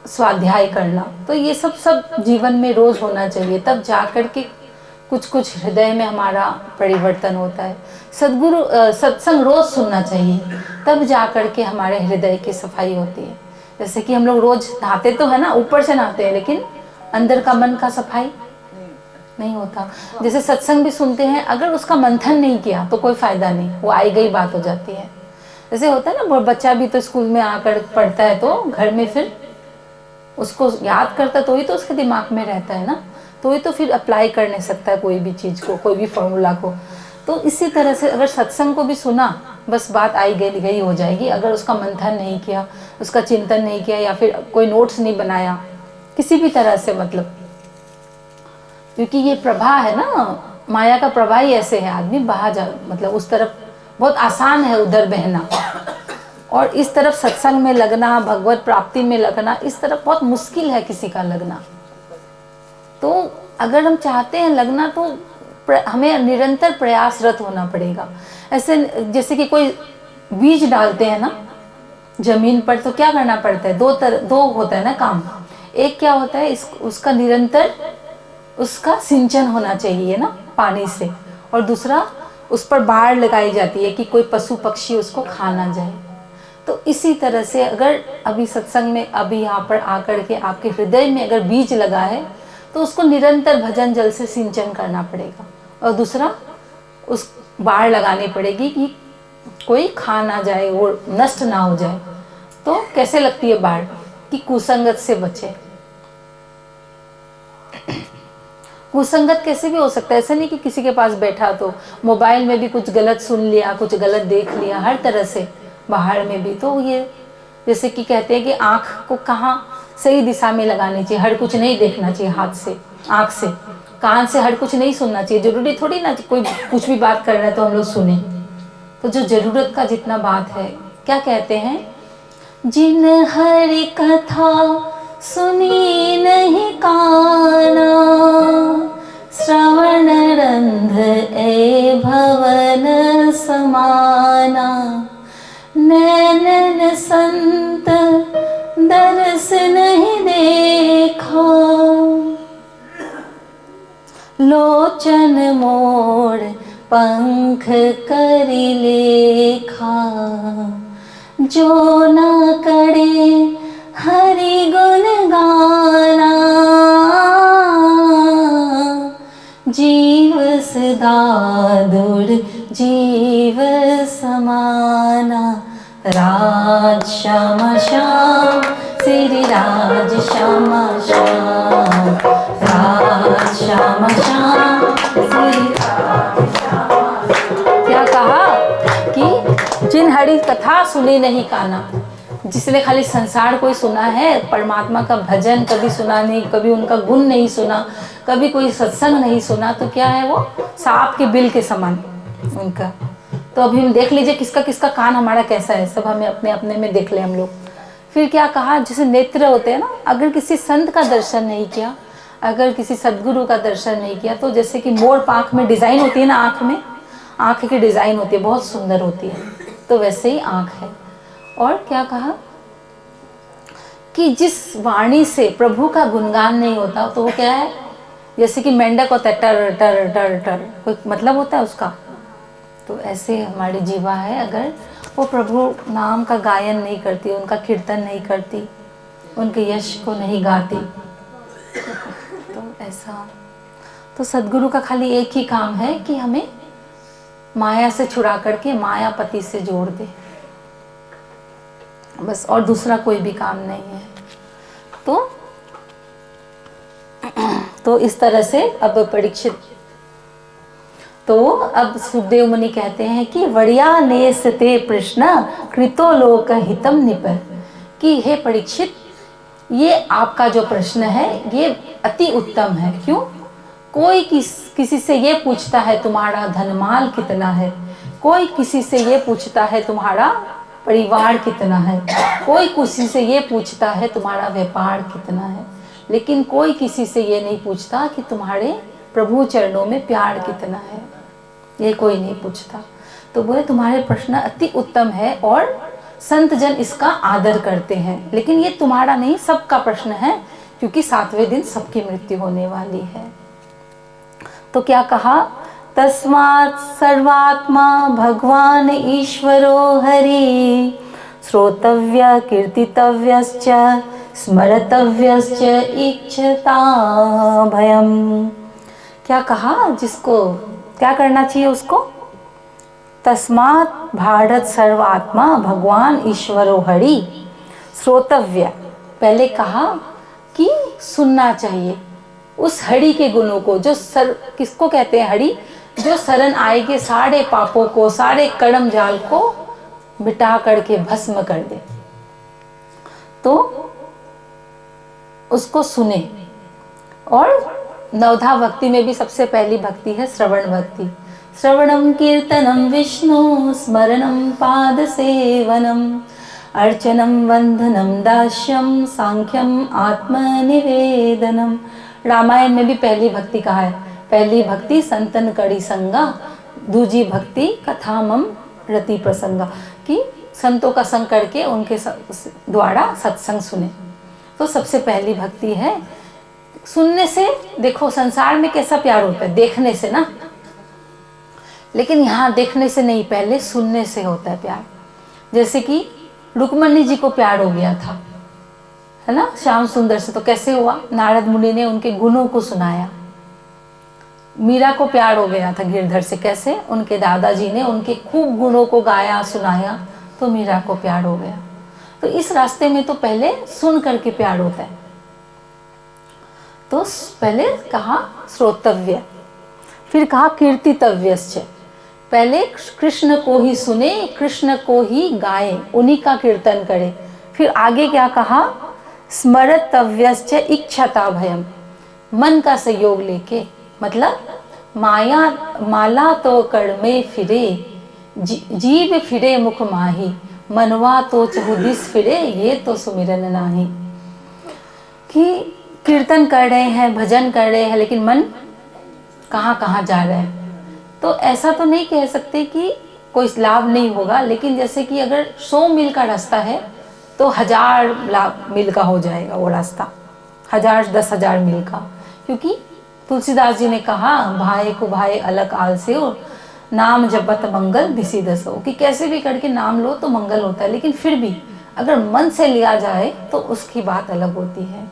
स्वाध्याय करना, तो ये सब जीवन में रोज होना चाहिए, तब जाकर के कुछ हृदय में हमारा परिवर्तन होता है। सत्संग रोज सुनना चाहिए, तब जाकर के हमारे हृदय की सफाई होती है। जैसे कि हम लोग रोज नहाते तो है ना, ऊपर से नहाते हैं, लेकिन अंदर का मन का सफाई नहीं होता। जैसे सत्संग भी सुनते हैं, अगर उसका मंथन नहीं किया तो कोई फायदा नहीं, वो आई गई बात हो जाती है। जैसे होता है ना, बच्चा भी तो स्कूल में आकर पढ़ता है, तो घर में फिर उसको याद करता तो ही तो उसके दिमाग में रहता है ना, तो ही तो फिर अप्लाई कर नहीं सकता है कोई भी चीज़ को, कोई भी फॉर्मूला को। तो इसी तरह से अगर सत्संग को भी सुना, बस बात आई गई हो जाएगी। अगर उसका मंथन नहीं किया, उसका चिंतन नहीं किया, या फिर कोई नोट्स नहीं बनाया किसी भी तरह से, मतलब क्योंकि ये प्रवाह है ना, माया का प्रवाह ही ऐसे है, आदमी बहा जा, मतलब उस तरफ बहुत आसान है उधर बहना, और इस तरफ सत्संग में लगना, भगवत प्राप्ति में लगना, इस तरफ बहुत मुश्किल है किसी का लगना। तो अगर हम चाहते हैं लगना, तो हमें निरंतर प्रयासरत होना पड़ेगा। ऐसे जैसे कि कोई बीज डालते हैं ना जमीन पर, तो क्या करना पड़ता है, दो होता है ना काम। एक क्या होता है, उसका निरंतर उसका सिंचन होना चाहिए ना पानी से, और दूसरा उस पर बाड़ लगाई जाती है कि कोई पशु पक्षी उसको खा ना जाए। तो इसी तरह से अगर अभी सत्संग में, अभी यहाँ पर आकर के आपके हृदय में अगर बीज लगा है, तो उसको निरंतर भजन जल से सिंचन करना पड़ेगा, और दूसरा उस बाड़ लगानी पड़ेगी कि कोई खा ना जाए, वो नष्ट ना हो जाए। तो कैसे लगती है बाड़, कि कुसंगत से बचे। कुसंगत कैसे भी हो सकता है, ऐसा नहीं कि किसी के पास बैठा तो मोबाइल में भी कुछ गलत सुन लिया, कुछ गलत देख लिया, हर तरह से बाहर में भी। तो ये जैसे कि कहते हैं कि आँख को कहाँ सही दिशा में लगानी चाहिए, हर कुछ नहीं देखना चाहिए हाथ से, आँख से, कान से हर कुछ नहीं सुनना चाहिए। जरूरी थोड़ी ना कोई कुछ भी बात कर रहा है तो हम लोग सुने, तो जो जरूरत का जितना बात है, क्या कहते हैं, जिन हरि कथा सुनी नहीं काना, श्रवण रंध ए भवन समाना, नैनन संत दरस नहीं देखा, लोचन मोड़ पंख करि लेखा, जो न करे हरि गुण गाना, जीव सदा दूर जीव समाना, राज श्याम श्याम श्री राज श्याम श्याम, राज श्याम श्याम श्री राज श्याम। क्या कहा कि जिन हरि कथा सुनी नहीं काना, जिसने खाली संसार को ही सुना है, परमात्मा का भजन कभी सुना नहीं, कभी उनका गुण नहीं सुना, कभी कोई सत्संग नहीं सुना, तो क्या है वो सांप के बिल के समान उनका। तो अभी हम देख लीजिए किसका किसका कान हमारा कैसा है, सब हमें अपने अपने में देख ले हम लोग। फिर क्या कहा, जैसे नेत्र होते हैं ना, अगर किसी संत का दर्शन नहीं किया, अगर किसी सदगुरु का दर्शन नहीं किया, तो जैसे कि मोर पाँख में डिज़ाइन होती है ना, आँख में आँख की डिज़ाइन होती है, बहुत सुंदर होती है, तो वैसे ही आँख है। और क्या कहा कि जिस वाणी से प्रभु का गुणगान नहीं होता, तो वो क्या है, जैसे कि मेंढक होता है, टर टर टर टर, कोई मतलब होता है उसका। तो ऐसे हमारी जीवा है, अगर वो प्रभु नाम का गायन नहीं करती, उनका कीर्तन नहीं करती, उनके यश को नहीं गाती, तो ऐसा। तो सद्गुरु का खाली एक ही काम है कि हमें माया से छुड़ा करके मायापति से जोड़ दे, बस, और दूसरा कोई भी काम नहीं है। तो इस तरह से अब परीक्षित, तो अब सुखदेव मुनि कहते हैं कि वड़िया नेस ते प्रश्न कृतो लोक हितम निप, कि हे परीक्षित, ये आपका जो प्रश्न है ये अति उत्तम है। क्यों? कोई किसी से ये पूछता है तुम्हारा धनमाल कितना है, कोई किसी से ये पूछता है तुम्हारा परिवार कितना है, कोई किसी से ये पूछता है तुम्हारा व्यापार कितना है, लेकिन कोई किसी से ये नहीं पूछता कि तुम्हारे प्रभु चरणों में प्यार कितना है, ये कोई नहीं पूछता। तो बोले तुम्हारे प्रश्न अति उत्तम है और संत जन इसका आदर करते हैं, लेकिन ये तुम्हारा नहीं सबका प्रश्न है, क्योंकि 7वें दिन सबकी मृत्यु होने वाली है। तो क्या कहा, तस्मात् सर्वात्मा भगवान ईश्वरो हरि, श्रोतव्य कीर्तितव्यश्च स्मरतव्यश्च इच्छता भयम। क्या कहा, जिसको क्या करना चाहिए उसको, तस्मात् भारत सर्वात्मा भगवान ईश्वरो हरि, श्रोतव्य, पहले कहा कि सुनना चाहिए उस हरि के गुणों को, जो किसको कहते हैं हरि, जो शरण आएगे सारे पापों को, सारे कर्म जाल को मिटा करके भस्म कर दे, तो उसको सुने। और नवधा भक्ति में भी सबसे पहली भक्ति है श्रवण भक्ति। श्रवणम कीर्तनम विष्णु स्मरणम पाद सेवनम अर्चनम वंदनम दास्यम सांख्यम आत्मनिवेदनम। रामायण में भी पहली भक्ति कहा है, पहली भक्ति संतन कड़ी संगा, दूजी भक्ति कथा मम रति प्रसंगा, कि संतों का संग करके उनके द्वारा सत्संग सुने। तो सबसे पहली भक्ति है सुनने से। देखो संसार में कैसा प्यार होता है, देखने से ना, लेकिन यहाँ देखने से नहीं, पहले सुनने से होता है प्यार। जैसे कि रुक्मणी जी को प्यार हो गया था, है ना, श्याम सुंदर से, तो कैसे हुआ, नारद मुनि ने उनके गुणों को सुनाया। मीरा को प्यार हो गया था गिरधर से, कैसे, उनके दादाजी ने उनके खूब गुणों को गाया सुनाया, तो मीरा को प्यार हो गया। तो इस रास्ते में तो पहले सुन करके प्यार होता है। तो पहले कहा श्रोतव्य, फिर कहा कीर्तितव्यश्च, पहले कृष्ण को ही सुने, कृष्ण को ही गाए, उन्हीं का कीर्तन करे। फिर आगे क्या कहा, स्मरतव्यश्च इच्छता भयम, मन का सहयोग लेके, मतलब माला तो कड़ में फिरे, जीव फिरे मुख माही, मनवा तो चहुदिस फिरे, ये तो सुमिरन नाही। कि कीर्तन कर रहे हैं, भजन कर रहे हैं, लेकिन मन कहाँ कहाँ जा रहा है। तो ऐसा तो नहीं कह सकते कि कोई लाभ नहीं होगा, लेकिन जैसे कि अगर 100 मील का रास्ता है तो 1000 मील का हो जाएगा वो रास्ता, 1000-10,000 मील का। क्योंकि तुलसीदास जी ने कहा, भाई को भाई अलग आल से हो, नाम जपत मंगल दिसी दसो, कि कैसे भी करके नाम लो तो मंगल होता है, लेकिन फिर भी अगर मन से लिया जाए तो उसकी बात अलग होती है।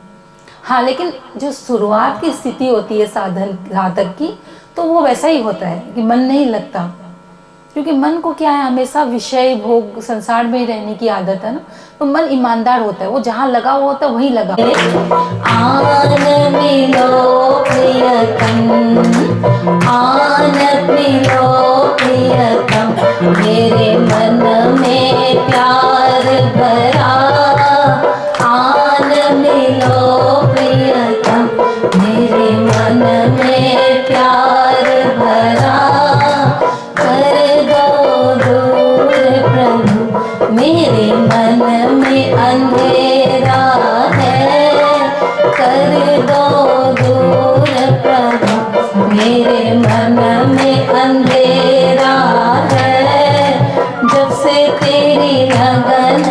हाँ, लेकिन जो शुरुआत की स्थिति होती है साधक की, तो वो वैसा ही होता है कि मन नहीं लगता, क्योंकि मन को क्या है, हमेशा विषय भोग संसार में ही रहने की आदत है ना। तो मन ईमानदार होता है, वो जहाँ लगा हुआ होता है वहीं लगा। आन मिलो प्रियतम, आन मिलो प्रियतम, मेरे मन में प्यार भरा, आन मिलो प्रियतम, मेरे मन में प्यार भरा, कर दो दूर प्रभु, मेरे मन में अंधेरा है, कर दो दूर प्रभु, मेरे मन में अंधेरा है, जब से तेरी लगन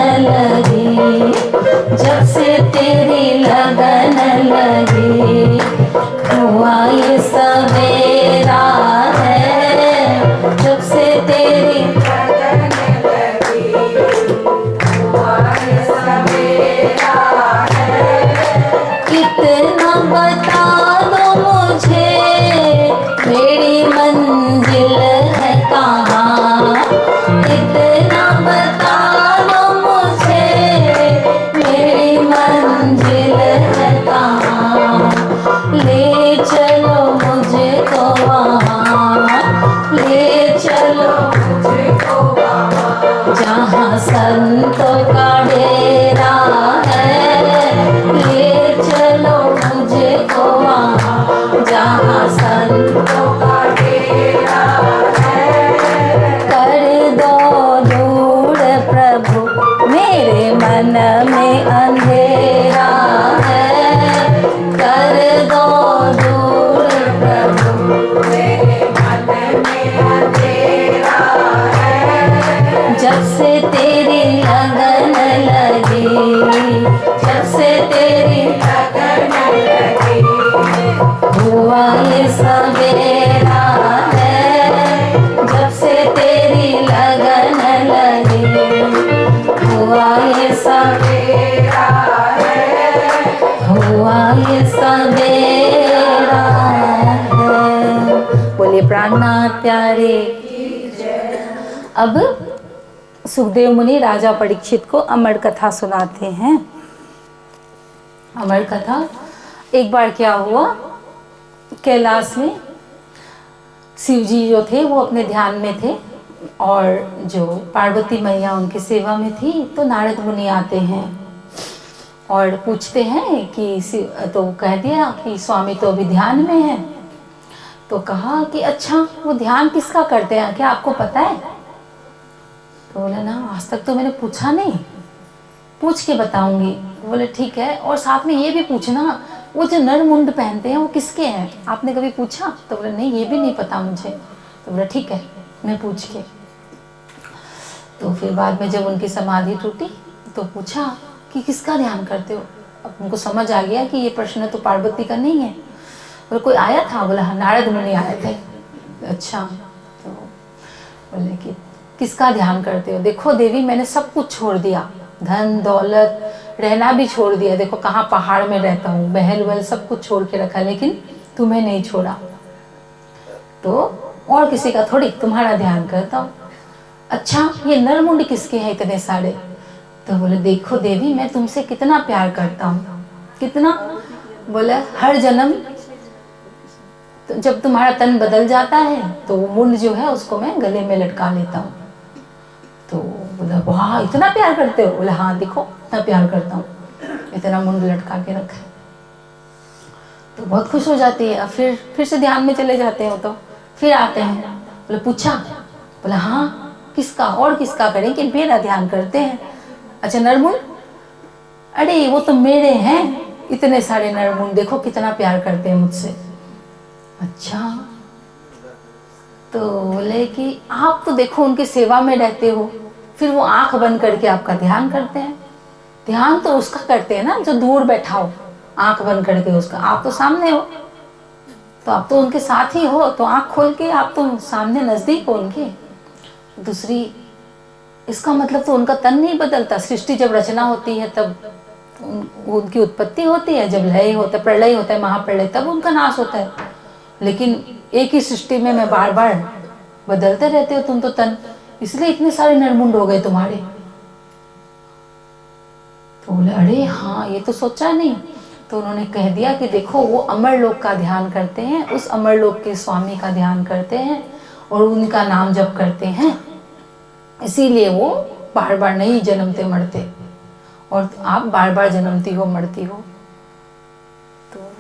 मन में अंधेरा है, कर दो दूर प्रभु। मेरे मन में अंधेरा है, जब से तेरी लगन लगी, जब से तेरी लगन लगी, हुआ ये सवेरा है, जब से तेरी लगन लगी, हुआ ये सवेरा है, हुआ ये सवेरा है। बोलिए प्राणनाथ प्यारे। अब सुखदेव मुनि राजा परीक्षित को अमर कथा सुनाते हैं। अमर कथा, एक बार क्या हुआ, कैलाश में शिव जी जो थे वो अपने ध्यान में थे और जो पार्वती मैया उनकी सेवा में थी। तो नारद मुनि आते हैं और पूछते हैं कि तो कह दिया कि स्वामी तो अभी ध्यान में है। तो कहा कि अच्छा वो ध्यान किसका करते हैं, क्या आपको पता है? तो बोले ना, आज तक तो मैंने पूछा नहीं, पूछ के बताऊंगी। बोले ठीक है, और साथ में ये भी पूछना वो जो नर मुंड पहनते हैं वो किसके हैं, आपने कभी पूछा? तो बोले नहीं, ये भी नहीं पता मुझे। तो बोले ठीक है, मैं पूछ के। तो फिर बाद में जब उनकी समाधि टूटी तो पूछा कि किसका ध्यान करते हो। अब उनको समझ आ गया कि ये प्रश्न तो पार्वती का नहीं है। बोले कोई आया था? बोला हाँ, नारद मुनि आए थे। अच्छा, तो बोले कि किसका ध्यान करते हो? देखो देवी, मैंने सब कुछ छोड़ दिया, धन दौलत, रहना भी छोड़ दिया। देखो कहाँ पहाड़ में रहता हूँ, महल वहल सब कुछ छोड़ के रखा, लेकिन तुम्हें नहीं छोड़ा। तो और किसी का थोड़ी तुम्हारा ध्यान करता हूँ। अच्छा, ये नरमुंड किसके हैं इतने सारे? तो बोले देखो देवी, मैं तुमसे कितना प्यार करता हूँ, कितना। बोले हर जन्म तो जब तुम्हारा तन बदल जाता है तो वो मुंड जो है उसको मैं गले में लटका लेता हूँ। तो बोला वाह, इतना प्यार करते हो? बोले हाँ, देखो इतना प्यार करता हूँ, इतना मुंड लटका के रखा है। तो बहुत खुश हो जाती है। फिर से ध्यान में चले जाते हैं। तो फिर आते हैं। बोले पूछा? बोला हाँ, किसका और किसका करें कि मेरा ध्यान करते हैं। अच्छा नरमुंड? अरे वो तो मेरे हैं, इतने सारे नरमुंड, देखो कितना प्यार करते हैं मुझसे। अच्छा, तो बोले कि आप तो देखो उनकी सेवा में रहते हो, फिर वो आंख बंद करके आपका ध्यान करते हैं। ध्यान तो उसका करते हैं ना जो दूर बैठा हो, आंख बंद करके उसका। आप तो सामने हो, तो आप तो उनके साथ ही हो, तो आंख खोल के आप तो सामने नजदीक हो उनके। दूसरी, इसका मतलब तो उनका तन नहीं बदलता। सृष्टि जब रचना होती है तब उनकी उत्पत्ति होती है, जब लय होता है, प्रलय होता है, महाप्रलय, तब उनका नाश होता है। लेकिन एक ही सृष्टि में मैं बार बार बदलते रहते हो तुम तो तन, इसलिए इतने सारे नरमुंड हो गए तुम्हारे। तो बोले अरे हाँ, ये तो सोचा नहीं। तो उन्होंने कह दिया कि देखो वो अमरलोक का ध्यान करते हैं, उस अमरलोक के स्वामी का ध्यान करते हैं और उनका नाम जप करते हैं, इसीलिए वो बार बार नहीं जन्मते मरते, और आप बार बार जन्मती हो मरती हो। तो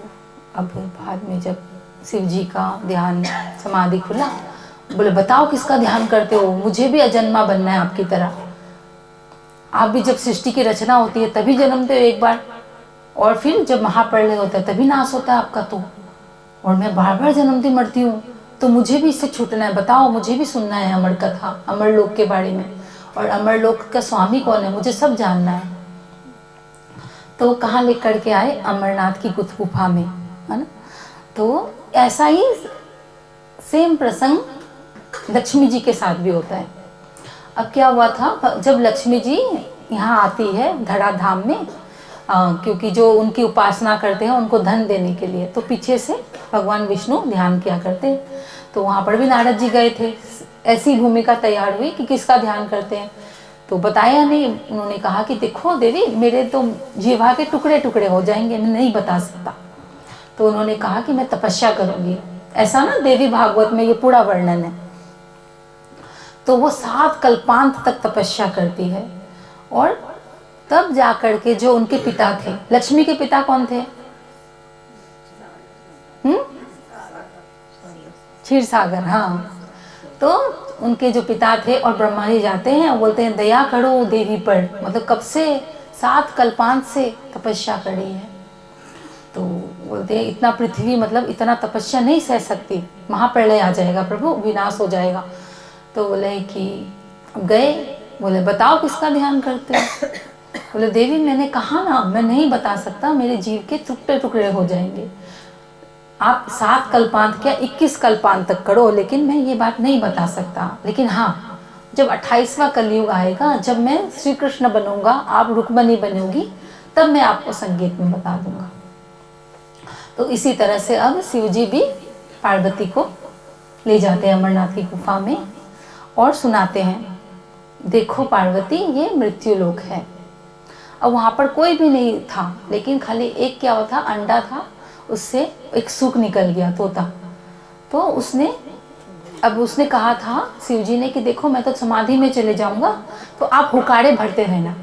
अब बाद में जब शिव जी का ध्यान समाधि खुला, बोले बताओ किसका ध्यान करते हो, मुझे भी अजन्मा बनना है आपकी तरह। आप भी जब सृष्टि की रचना होती है तभी जन्मते हो एक बार, और फिर जब महाप्रलय होता है तभी नाश होता है आपका। तो और मैं बार बार जन्मती मरती हूँ, तो मुझे भी इससे छूटना है। बताओ, मुझे भी सुनना है अमर कथा, अमरलोक के बारे में, और अमरलोक का स्वामी कौन है मुझे सब जानना है। तो वो कहाँ ले करके आए? अमरनाथ की गुफा में, है ना। तो ऐसा ही सेम प्रसंग लक्ष्मी जी के साथ भी होता है। अब क्या हुआ था, जब लक्ष्मी जी यहाँ आती है धराधाम में, क्योंकि जो उनकी उपासना करते हैं उनको धन देने के लिए, तो पीछे से भगवान विष्णु ध्यान किया करते हैं। तो वहाँ पर भी नारद जी गए थे। ऐसी भूमिका तैयार हुई कि किसका ध्यान करते हैं, तो बताया नहीं। उन्होंने कहा कि देखो देवी, मेरे तो जीवा के टुकड़े टुकड़े हो जाएंगे, मैं नहीं बता सकता। तो उन्होंने कहा कि मैं तपस्या करूंगी। ऐसा ना देवी भागवत में ये पूरा वर्णन है। तो वो 7 कल्पांत तक तपस्या करती है, और तब जाकर के जो उनके पिता थे, लक्ष्मी के पिता कौन थे? क्षीर सागर, हाँ। तो उनके जो पिता थे, और ब्रह्मा जी जाते हैं, बोलते हैं दया करो देवी पर, मतलब कब से 7 कल्पांत से तपस्या करी है। तो बोलते हैं इतना पृथ्वी मतलब इतना तपस्या नहीं सह सकती, महाप्रलय आ जाएगा प्रभु, विनाश हो जाएगा। तो बोले कि गए, बोले बताओ किसका ध्यान करते हो। बोले देवी मैंने कहा ना मैं नहीं बता सकता, मेरे जीव के टुकड़े टुकड़े हो जाएंगे। आप 7 कल्पांत क्या 21 कल्पांत तक करो, लेकिन मैं ये बात नहीं बता सकता। लेकिन हाँ, जब 28वां कलयुग आएगा, जब मैं श्री कृष्ण बनूंगा, आप रुक्मणी बनोगी, तब मैं आपको संगीत में बता दूंगा। तो इसी तरह से अब शिव जी भी पार्वती को ले जाते हैं अमरनाथ की गुफा में और सुनाते हैं, देखो पार्वती ये मृत्यु लोक है। अब वहाँ पर कोई भी नहीं था, लेकिन खाली एक क्या हुआ था, अंडा था, उससे एक सूक निकल गया, तोता। तो उसने कहा था शिव जी ने कि देखो मैं तो समाधि में चले जाऊंगा, तो आप हुकारे भरते रहना।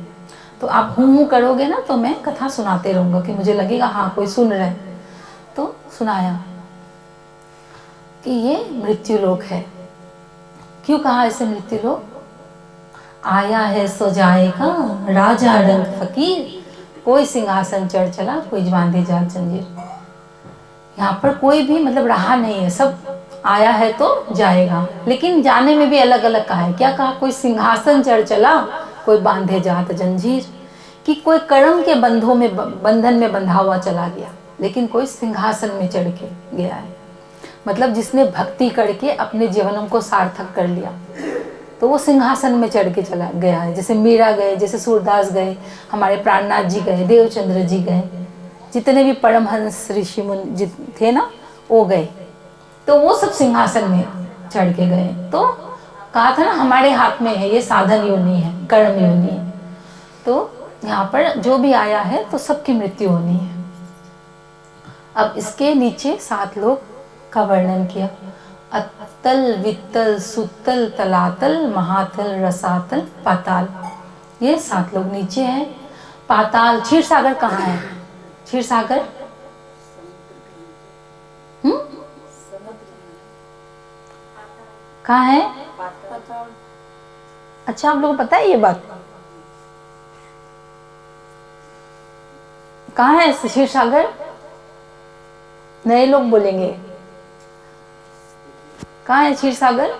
तो आप हूँ करोगे ना, तो मैं कथा सुनाते रहूँगा कि मुझे लगेगा हाँ कोई सुन रहा है। तो सुनाया कि ये मृत्यु लोक है। क्यों कहा इसे मृत्यु लोक? आया है सो जाएगा राजा रंग फकीर, कोई सिंहासन चढ़ चला कोई बांधे जाल जंजीर। यहाँ पर कोई भी मतलब रहा नहीं है, सब आया है तो जाएगा, लेकिन जाने में भी अलग अलग कहा है। क्या कहा? कोई सिंहासन चढ़ चला कोई बांधे जात जंजीर, कि कोई कर्म के बंधन में बंधा हुआ चला गया, लेकिन कोई सिंहासन में चढ़ के गया है। मतलब जिसने भक्ति करके अपने जीवनों को सार्थक कर लिया, तो वो सिंहासन में चढ़ के चला गया है। जैसे मीरा गए, जैसे सूरदास गए, हमारे प्राणनाथ जी गए, देवचंद्र जी गए, जितने भी परमहंस ऋषि मुनि थे ना, वो गए। तो वो सब सिंहासन में चढ़ के गए। तो कहा था ना हमारे हाथ में है, ये साधन योनि है, कर्म योनि है। तो यहाँ पर जो भी आया है तो सबकी मृत्यु होनी है। अब इसके नीचे 7 लोक का वर्णन किया, अतल वित्तल सुतल तलातल महातल रसातल पाताल। ये 7 लोग नीचे हैं। पाताल, क्षीर सागर कहाँ है? क्षीर सागर कहाँ है? अच्छा, आप लोगों को पता है ये बात? कहाँ है क्षीर सागर? नए लोग बोलेंगे, कहाँ है क्षीर सागर?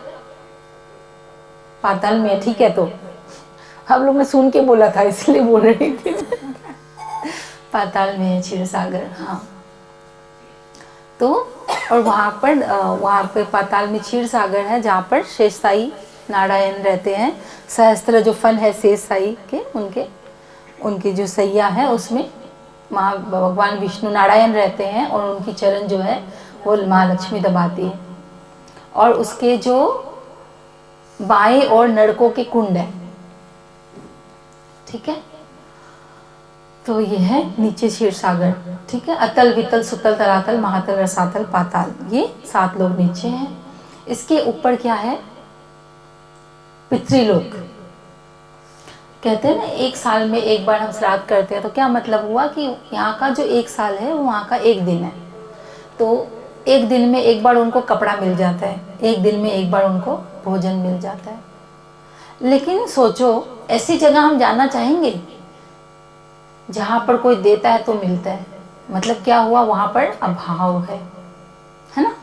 पाताल में। ठीक है, तो हम लोग ने सुन के बोला था इसलिए बोल रही थी। पाताल में है क्षीर सागर। हाँ, तो और वहाँ पे पाताल में क्षीर सागर है, जहाँ पर शेष साई नारायण रहते हैं। सहस्त्र जो फन है शेष साई के, उनकी जो सैया है उसमें भगवान विष्णु नारायण रहते हैं, और उनकी चरण जो है वो महालक्ष्मी दबाती है। और उसके जो बाएं और नरकों के कुंड है। ठीक है, तो ये है नीचे क्षीर सागर। ठीक है, अतल वितल सुतल तलातल महातल रसातल पाताल, ये 7 लोग नीचे हैं। इसके ऊपर क्या है? पितृलोक। कहते हैं ना 1 साल में एक बार हम श्राद्ध करते हैं, तो क्या मतलब हुआ कि यहाँ का जो 1 साल है वो वहाँ का 1 दिन है। तो 1 दिन में एक बार उनको कपड़ा मिल जाता है, 1 दिन में एक बार उनको भोजन मिल जाता है। लेकिन सोचो, ऐसी जगह हम जाना चाहेंगे जहाँ पर कोई देता है तो मिलता है। मतलब क्या हुआ? वहाँ पर अभाव है ना?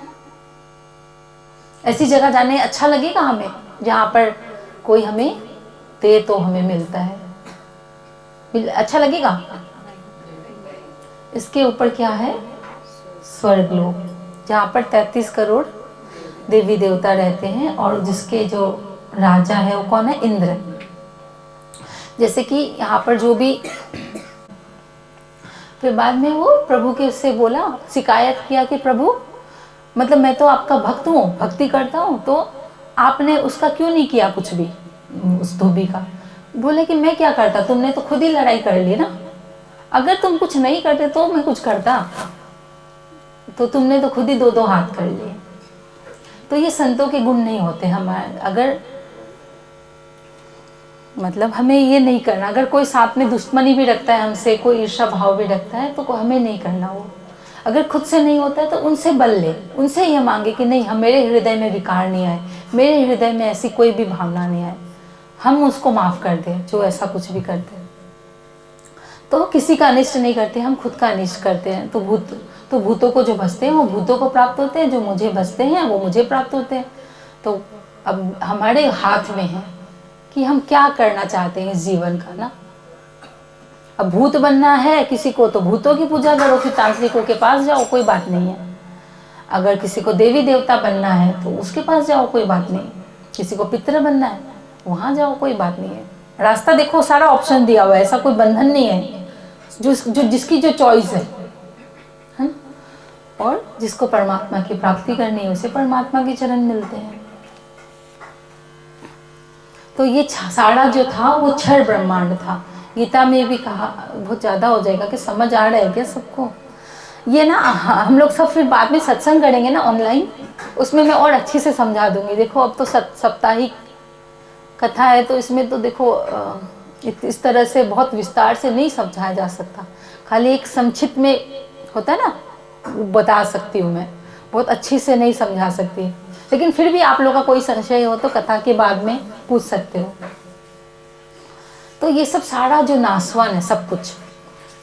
ऐसी जगह जाने अच्छा लगेगा हमें जहाँ पर कोई हमें दे तो हमें मिलता है, अच्छा लगेगा? इसके ऊपर क्या है? स्वर्गलोक, जहाँ पर 33 करोड़ देवी देवता रहते हैं, और जिसके जो राजा है वो कौन है? इंद्र। जैसे कि यहाँ पर जो भी, फिर बाद में वो प्रभु के उससे बोला, शिकायत किया कि प्रभु मतलब मैं तो आपका भक्त हूँ, भक्ति करता हूँ, तो आपने उसका क्यों नहीं किया कुछ भी, उस धोबी का? बोले कि मैं क्या करता, तुमने तो खुद ही लड़ाई कर ली ना। अगर तुम कुछ नहीं करते तो मैं कुछ करता, तो तुमने तो खुद ही 2-2 हाथ कर लिए। तो ये संतों के गुण नहीं होते हमारे। अगर मतलब हमें ये नहीं करना, अगर कोई साथ में दुश्मनी भी रखता है हमसे, कोई ईर्ष्या भाव भी रखता है, तो हमें नहीं करना वो। अगर खुद से नहीं होता है तो उनसे बल ले, उनसे ये मांगे कि नहीं, हम मेरे हृदय में विकार नहीं आए, मेरे हृदय में ऐसी कोई भी भावना नहीं आए, हम उसको माफ़ कर दें जो ऐसा कुछ भी करते हैं। तो किसी का अनिष्ट नहीं करते, हम खुद का अनिष्ट करते हैं। तो भूतों को जो भसते हैं वो भूतों को प्राप्त होते हैं, जो मुझे भसते हैं वो मुझे प्राप्त होते हैं। तो अब हमारे हाथ में है कि हम क्या करना चाहते हैं इस जीवन का ना। अब भूत बनना है किसी को तो भूतों की पूजा करो, फिर तांत्रिकों के पास जाओ, कोई बात नहीं है। अगर किसी को देवी देवता बनना है तो उसके पास जाओ, कोई बात नहीं। किसी को पितर बनना है वहाँ जाओ, कोई बात नहीं है। रास्ता देखो, सारा ऑप्शन दिया हुआ है, ऐसा कोई बंधन नहीं है। जिसकी जो चॉइस है ना। और जिसको परमात्मा की प्राप्ति करनी है उसे परमात्मा के चरण मिलते हैं। तो ये सारा जो था वो क्षर ब्रह्मांड था। गीता में भी कहा, बहुत ज़्यादा हो जाएगा कि समझ आ रहा है क्या सबको? ये ना हम लोग सब फिर बाद में सत्संग करेंगे ना ऑनलाइन, उसमें मैं और अच्छे से समझा दूंगी। देखो अब तो साप्ताहिक कथा है तो इसमें तो देखो इस तरह से बहुत विस्तार से नहीं समझाया जा सकता, खाली एक संक्षिप्त में होता है ना, बता सकती हूँ मैं, बहुत अच्छी से नहीं समझा सकती। लेकिन फिर भी आप लोग का कोई संशय हो तो कथा के बाद में पूछ सकते हो। तो ये सब सारा जो नासवान है सब कुछ।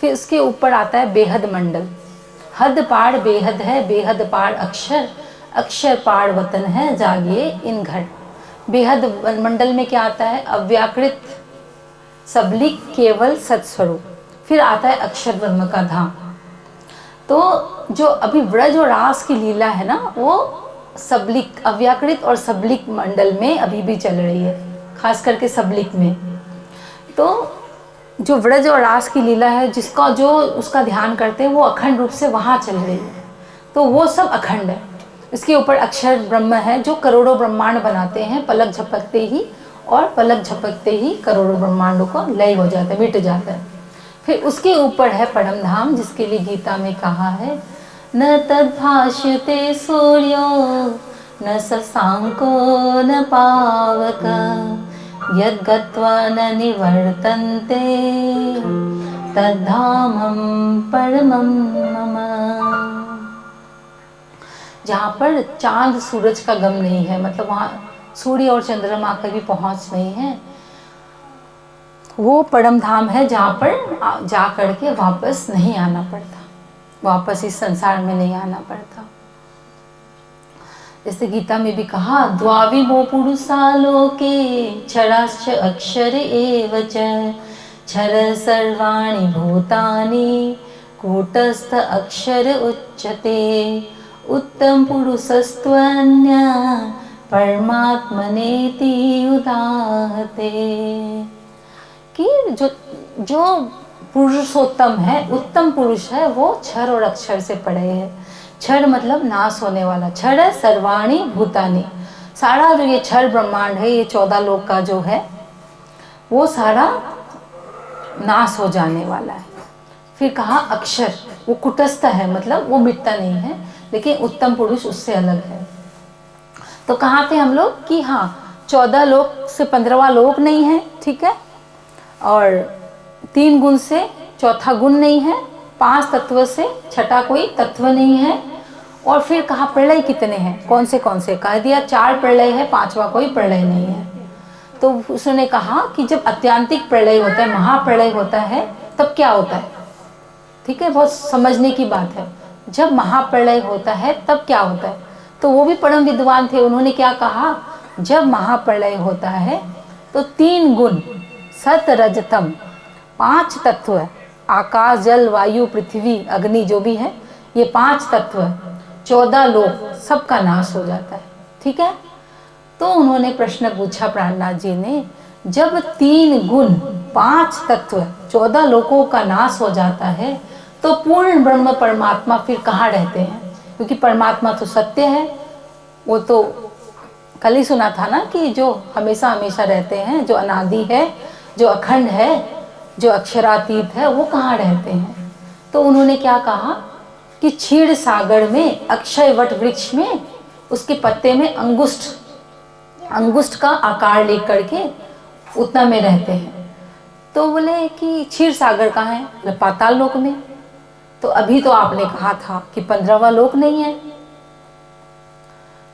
फिर उसके ऊपर आता है बेहद मंडल। हद पार बेहद है, बेहद पार अक्षर, अक्षर पार वतन है, जागिए इन घर। बेहद मंडल में क्या आता है? अव्याकृत सबलिक केवल सत्स्वरूप। फिर आता है अक्षर ब्रह्म का धाम। तो जो अभी व्रज और रास की लीला है ना, वो सबलिक, अव्याकृत और सबलिक मंडल में अभी भी चल रही है, खास करके सबलिक में। तो जो व्रज और रास की लीला है, जिसका जो उसका ध्यान करते हैं वो अखंड रूप से वहाँ चल रही है। तो वो सब अखंड है। इसके ऊपर अक्षर ब्रह्म है जो करोड़ों ब्रह्मांड बनाते हैं पलक झपकते ही, और पलक झपकते ही करोड़ों ब्रह्मांडों को लय हो जाता है, मिट जाता है। फिर उसके ऊपर है परम धाम, जिसके लिए गीता में कहा है, न तद्भाष्यते सूर्यो न शशांको न पावक यद्गत्वा न निवर्तन्ते तद्धामं परमं मम। जहाँ पर चांद सूरज का गम नहीं है, मतलब वहाँ सूर्य और चंद्रमा का भी पहुँच नहीं है, वो परम धाम है जहाँ पर जा करके वापस नहीं आना पड़ता, वापस इस संसार में नहीं आना पड़ता। जैसे गीता में भी कहा, द्वाविमो पुरुषा लोके क्षराश्च अक्षर एव च क्षर सर्वाणि भूतानि कूटस्थ अक्षर उच्यते उत्तम पुरुषस्त्वन्य परमात्मनेति उदाहते। कि जो पुरुषोत्तम है, उत्तम पुरुष है, वो क्षर और अक्षर से परे है। क्षर मतलब नाश होने वाला, क्षर है सर्वाणी भूतानि, सारा जो ये क्षर ब्रह्मांड है, ये 14 लोक का जो है वो सारा नाश हो जाने वाला है। फिर कहा अक्षर, वो कुटस्थ है, मतलब वो मिटता नहीं है, लेकिन उत्तम पुरुष उससे अलग है। तो कहाँ थे हम लोग कि हाँ 14 लोक से 15वां लोक नहीं है, ठीक है, और 3 गुण से चौथा गुण नहीं है, 5 तत्व से छठा कोई तत्व नहीं है। और फिर कहा प्रलय कितने हैं, कौन से कह दिया 4 प्रलय है, 5वां कोई प्रलय नहीं है। तो उसने कहा कि जब अत्यांतिक प्रलय होता है, महाप्रलय होता है, तब क्या होता है, ठीक है, बहुत समझने की बात है। जब महाप्रलय होता है तब क्या होता है, तो वो भी परम विद्वान थे, उन्होंने क्या कहा, जब महाप्रलय होता है तो 3 गुण सत रजतम, 5 तत्व, आकाश जल वायु पृथ्वी अग्नि जो भी है, ये 5 तत्व, 14 लोक, सबका नाश हो जाता है, ठीक है। तो उन्होंने प्रश्न पूछा प्राणनाथ जी ने, जब 3 गुण 5 तत्व 14 लोकों का नाश हो जाता है तो पूर्ण ब्रह्म परमात्मा फिर कहाँ रहते हैं? क्योंकि परमात्मा तो सत्य है, वो तो कल ही सुना था ना कि जो हमेशा हमेशा रहते हैं, जो अनादि है, जो अखंड है, जो अक्षरातीत है, वो कहाँ रहते हैं? तो उन्होंने क्या कहा कि क्षीर सागर में अक्षय वट वृक्ष में उसके पत्ते में अंगुष्ठ का आकार लेकर के उतना में रहते हैं। तो बोले कि क्षीर सागर कहाँ है? पाताल लोक में। तो अभी तो आपने कहा था कि 15वां लोक नहीं है,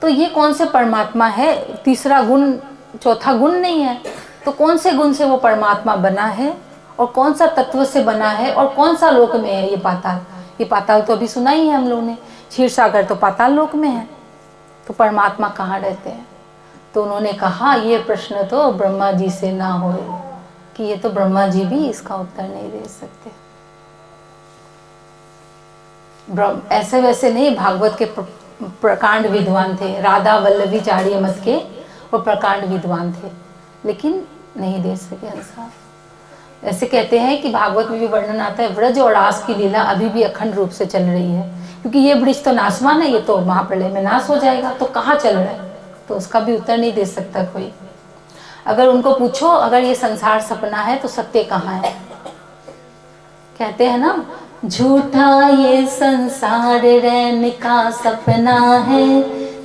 तो ये कौन से परमात्मा है? तीसरा गुण, चौथा गुण नहीं है, तो कौन से गुण से वो परमात्मा बना है और कौन सा तत्व से बना है और कौन सा लोक में है ये पाताल। ये पाताल तो अभी सुना ही है हम लोगों ने, क्षीर सागर तो पाताल लोक में है, तो परमात्मा कहाँ रहते हैं। तो उन्होंने कहा ये प्रश्न तो ब्रह्मा जी से ना हो, कि ये तो ब्रह्मा जी भी इसका उत्तर नहीं दे सकते। ऐसे वैसे नहीं, भागवत के प्रकांड विद्वान थे, राधा वल्लभी चार्य मत के वो प्रकांड विद्वान थे, लेकिन नहीं दे सके आंसर। ऐसे कहते हैं कि भागवत में भी वर्णन आता है, व्रज और आस की लीला अभी भी अखंड रूप से चल रही है, क्योंकि ये वृक्ष तो नाशवान है, ये तो महाप्रलय में नाश हो जाएगा, तो कहाँ चल रहा है, तो उसका भी उत्तर नहीं दे सकता कोई। अगर उनको पूछो अगर ये संसार सपना है तो सत्य कहाँ है। कहते हैं ना, झूठा ये संसार रैन का सपना है,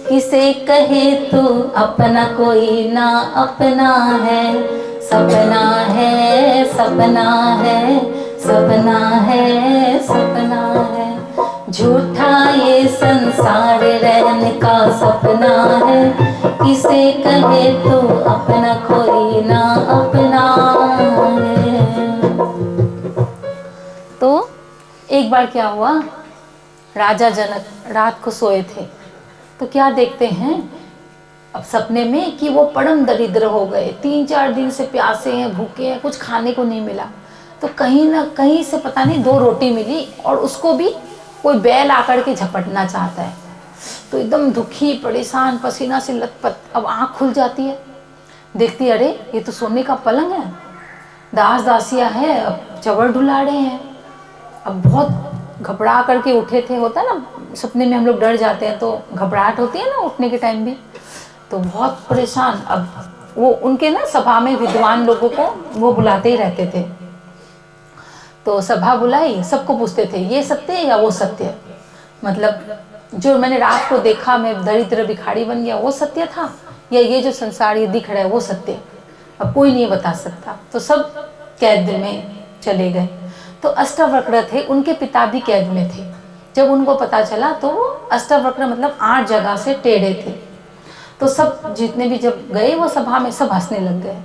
किसे कहे तो अपना कोई ना अपना है। सपना है सपना है सपना है सपना है, झूठा ये संसार रहने का सपना है, किसे कहे तो अपना कोई ना अपना है। तो एक बार क्या हुआ, राजा जनक रात को सोए थे, तो क्या देखते हैं अब सपने में कि वो परम दरिद्र हो गए, 3-4 दिन से प्यासे हैं, भूखे हैं, कुछ खाने को नहीं मिला। तो कहीं ना कहीं से पता नहीं 2 रोटी मिली और उसको भी कोई बैल आकर के झपटना चाहता है। तो एकदम दुखी परेशान पसीना से लथपथ, अब आँख खुल जाती है, देखती अरे ये तो सोने का पलंग है, दास दासियाँ हैं, अब चवर ढुला रहे हैं। अब बहुत घबरा करके उठे थे, होता है ना सपने में हम लोग डर जाते हैं तो घबराहट होती है ना उठने के टाइम भी, तो बहुत परेशान। अब वो उनके ना सभा में विद्वान लोगों को वो बुलाते ही रहते थे, तो सभा बुलाई, सबको पूछते थे ये सत्य है या वो सत्य, मतलब जो मैंने रात को देखा मैं दरिद्र भिखारी बन गया वो सत्य था, या ये जो संसार ये दिख रहा है वो सत्य। अब कोई नहीं बता सकता, तो सब कैद में चले गए। तो अष्टावक्र थे, उनके पिता भी कैद में थे। जब उनको पता चला तो वो अष्टावक्र मतलब 8 जगह से टेढ़े थे, तो सब जितने भी जब गए वो सभा में सब हंसने लग गए।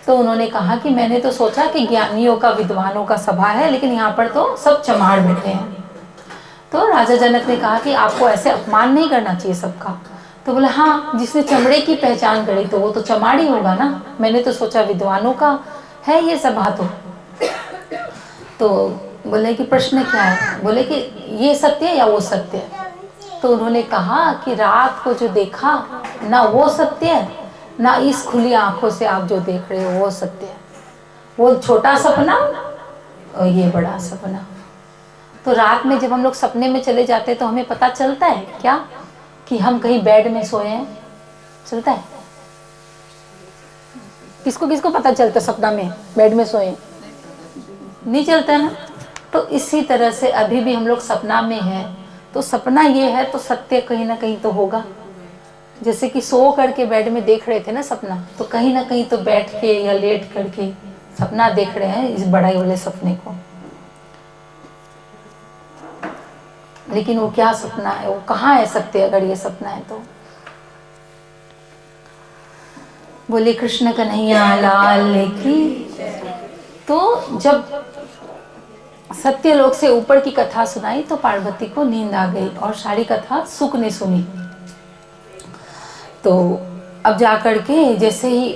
तो उन्होंने कहा कि मैंने तो सोचा कि ज्ञानियों का विद्वानों का सभा है, लेकिन यहाँ पर तो सब चमाड़ बैठे हैं। तो राजा जनक ने कहा कि आपको ऐसे अपमान नहीं करना चाहिए सबका। तो बोले हाँ, जिसने चमड़े की पहचान करी तो वो तो चमाड़ी होगा ना, मैंने तो सोचा विद्वानों का है ये सभा। तो बोले कि प्रश्न क्या है, बोले कि ये सत्य है या वो सत्य है। तो उन्होंने कहा कि रात को जो देखा ना वो सत्य है, ना इस खुली आंखों से आप जो देख रहे हो वो सत्य है, वो छोटा सपना और ये बड़ा सपना। तो रात में जब हम लोग सपने में चले जाते हैं तो हमें पता चलता है क्या कि हम कहीं बेड में सोए हैं, चलता है? किसको किसको पता चलता है सपना में बेड में सोए? नहीं चलता है ना। तो इसी तरह से अभी भी हम लोग सपना में हैं, तो सपना ये है तो सत्य कहीं ना कहीं तो होगा। जैसे कि सो करके बेड में देख रहे थे ना सपना, तो कहीं ना कहीं तो बैठ के या लेट करके सपना देख रहे हैं इस बड़ाई वाले सपने को। लेकिन वो क्या सपना है, वो कहाँ है सत्य अगर ये सपना है तो? बोले कृष्ण कन्हैया लाल की। तो जब सत्यलोक से ऊपर की कथा सुनाई तो पार्वती को नींद आ गई और सारी कथा सुख ने सुनी। तो अब जा करके जैसे ही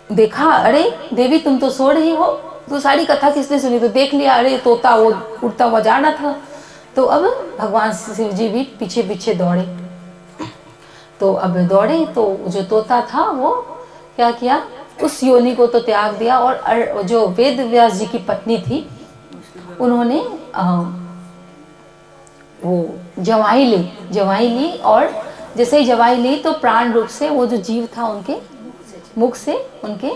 देखा, अरे देवी तुम तो सो रही हो, तो सारी कथा किसने सुनी? तो देख लिया, अरे तोता वो उड़ता हुआ जा रहा था। तो अब भगवान शिव जी भी पीछे पीछे दौड़े। तो अब दौड़े तो जो तोता था वो क्या किया, उस योनि को तो त्याग दिया, और जो वेद व्यास जी की पत्नी थी उन्होंने वो जवाई ली, और जैसे ही जवाई ली तो प्राण रूप से वो जो जीव था उनके मुख से उनके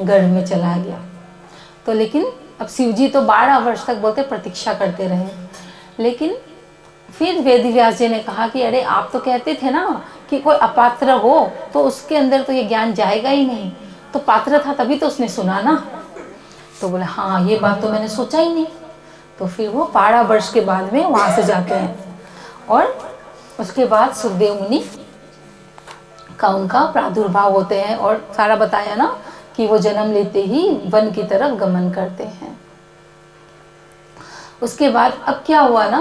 गर्भ में चला गया। तो लेकिन अब शिव जी तो 12 वर्ष तक बोलते प्रतीक्षा करते रहे, लेकिन फिर वेद व्यास जी ने कहा कि अरे आप तो कहते थे ना कि कोई अपात्र हो तो उसके अंदर तो ये ज्ञान जाएगा ही नहीं, तो पात्र था तभी तो उसने सुना ना। तो बोले हाँ ये बात तो मैंने सोचा ही नहीं। तो फिर वो 12 वर्ष के बाद में वहाँ से जाते हैं, और उसके बाद सुखदेव मुनि का उनका प्रादुर्भाव होते हैं, और सारा बताया ना कि कि वो जन्म लेते ही वन की तरफ गमन करते हैं। उसके बाद अब क्या हुआ ना,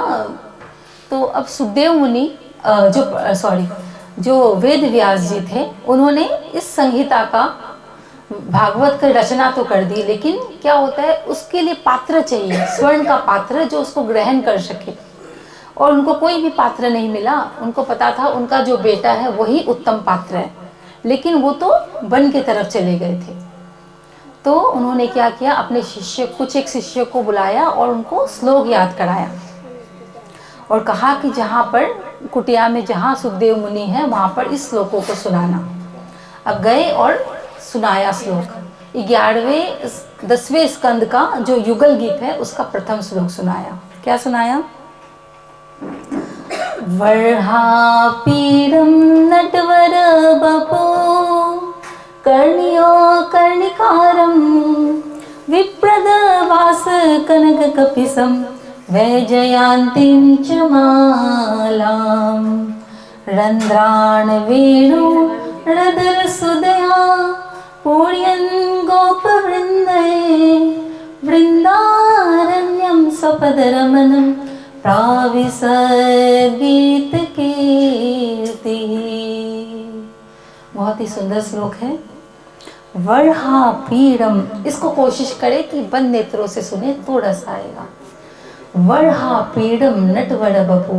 तो अब सुखदेव मुनि जो वेद व्यास जी थे, उन्होंने इस संहिता का, भागवत की रचना तो कर दी, लेकिन क्या होता है उसके लिए पात्र चाहिए, स्वर्ण का पात्र जो उसको ग्रहण कर सके। और उनको कोई भी पात्र नहीं मिला। उनको पता था उनका जो बेटा है वही उत्तम पात्र है, लेकिन वो तो वन की तरफ चले गए थे। तो उन्होंने क्या किया, अपने शिष्य, कुछ एक शिष्य को बुलाया और उनको श्लोक याद कराया और कहा कि जहाँ पर कुटिया में जहाँ सुखदेव मुनि है वहाँ पर इस श्लोकों को सुनाना। अब गए और सुनाया श्लोक। 10वें स्कंद का जो युगल गीत है उसका प्रथम श्लोक सुनाया। क्या सुनाया? वर्हापीडं नटवर बपो कर्ण्यो कर्णिकारं विप्रदवास कनककपिशं वैजयन्तीं च मालां रन्ध्रान् वेणु रदरसुदया पूर्यन् गोपवृन्दये वृन्दारण्यं स्वपदरमणं प्राविशद्गीत कीर्ति। बहुत ही सुंदर श्लोक है। वर्हापीडम, इसको कोशिश करें कि बंद नेत्रों से सुने तो रस आएगा। वर्हापीडम नटवर बपू,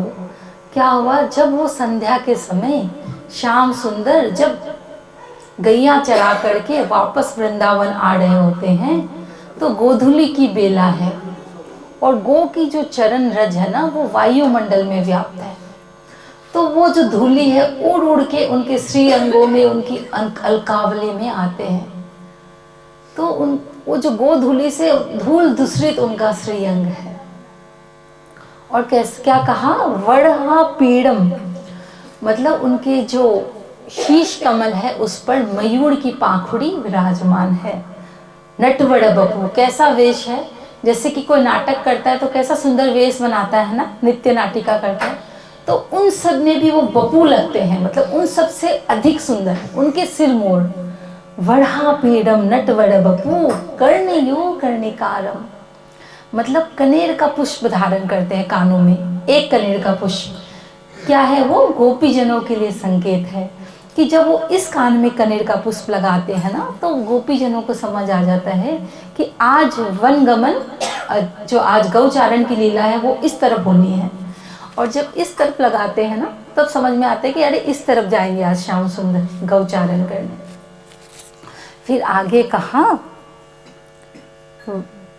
क्या हुआ जब वो संध्या के समय श्याम सुंदर जब गैया चरा करके वापस वृंदावन आ रहे होते हैं, तो गोधूली की बेला है और गो की जो चरण रज है ना वो वायुमंडल में व्याप्त है। तो वो जो धूली है उड़ उड़ के उनके श्री अंगों में, उनकी अलकावली में आते हैं। तो वो जो गोधूली से धूल दूसरित उनका श्री अंग है। और क्या कहा? वर्हा पीड़म, मतलब उनके जो शीश कमल है उस पर मयूर की पाखुड़ी विराजमान है। नटवर बपू, कैसा वेश है, जैसे कि कोई नाटक करता है तो कैसा सुंदर वेश बनाता है ना, नित्य नाटिका करता है, तो उन सब में भी वो बपू लगते हैं, मतलब उन सब से अधिक सुंदर उनके सिर मोड़। वर्हापीडम नटवर बपू कर्णयो कर्णिकारम, मतलब कनेर का पुष्प धारण करते हैं कानों में, एक कनेर का पुष्प। क्या है वो? गोपीजनों के लिए संकेत है कि जब वो इस कान में कनेर का पुष्प लगाते हैं ना, तो गोपीजनों को समझ आ जाता है कि आज वनगमन, जो आज गौचारण की लीला है वो इस तरफ होनी है। और जब इस तरफ लगाते हैं ना, तब समझ में आता है कि अरे इस तरफ जाएंगे आज श्याम सुंदर गौचारण करने। फिर आगे कहा,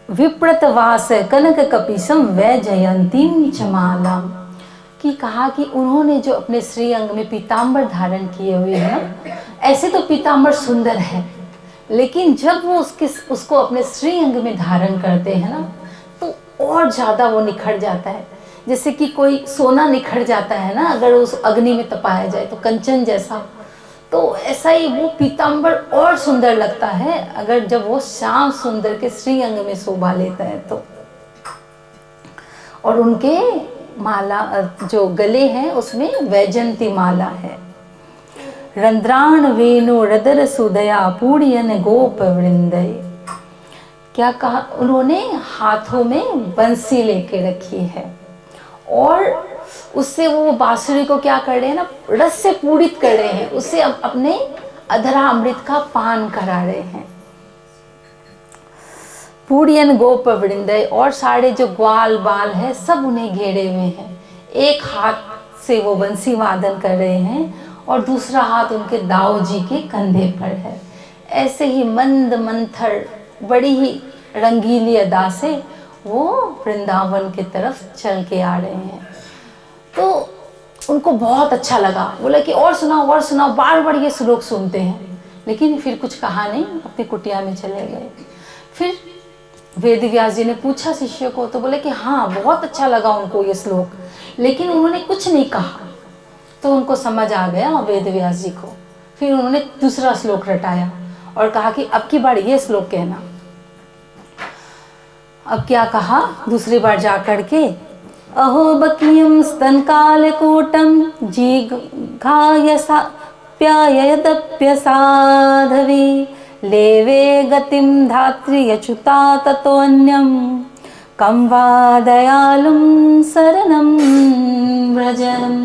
विप्रतवास कनक कपिशम वैजयंतीं च मालां, कि कहा कि उन्होंने जो अपने श्री अंग में पीताम्बर धारण किए हुए हैं ना, ऐसे तो पीताम्बर सुंदर है, लेकिन जब वो उसको अपने श्री अंग में धारण करते हैं ना, तो और ज़्यादा वो निखर जाता है। जैसे कि कोई सोना निखर जाता है ना अगर उस अग्नि में तपाया जाए, तो कंचन जैसा, तो ऐसा ही वो पीताम्बर और सुंदर लगता है अगर जब वो श्याम सुंदर के श्री अंग में शोभा लेता है तो। और उनके माला, जो गले हैं उसमें वैजंती माला है। रंध्रान वेणु रदर सुदया पूर्यन गोप वृंदय, क्या कहा? उन्होंने हाथों में बंसी लेके रखी है और उससे वो बांसुरी को क्या कर रहे हैं ना, रस से पूरित कर रहे हैं, उससे अपने अधरा अमृत का पान करा रहे हैं। पूर्यन गोप वृंदय, और सारे जो ग्वाल बाल है सब उन्हें घेरे हुए हैं। एक हाथ से वो बंसी वादन कर रहे हैं और दूसरा हाथ उनके दाऊ जी के कंधे पर है। ऐसे ही मंद मंथर बड़ी ही रंगीली अदा से वो वृंदावन की तरफ चल के आ रहे हैं। तो उनको बहुत अच्छा लगा, बोला कि और सुनाओ, बार बार ये श्लोक सुनते हैं, लेकिन फिर कुछ कहा नहीं, अपनी कुटिया में चले गए। फिर वेद व्यास जी ने पूछा शिष्य को, तो बोले कि हाँ बहुत अच्छा लगा उनको ये श्लोक, लेकिन उन्होंने कुछ नहीं कहा। तो उनको समझ आ गया वेद व्यास जी को। फिर उन्होंने दूसरा श्लोक रटाया और कहा कि अब की बार ये श्लोक कहना। अब क्या कहा दूसरी बार जा करके, अहो बकियम स्तन कालकूटम जिघायसा प्यायतप्य साधवी लेवे गतिम धात्री अच्युता ततोऽन्यं कं वा दयालुं शरणं व्रजम्।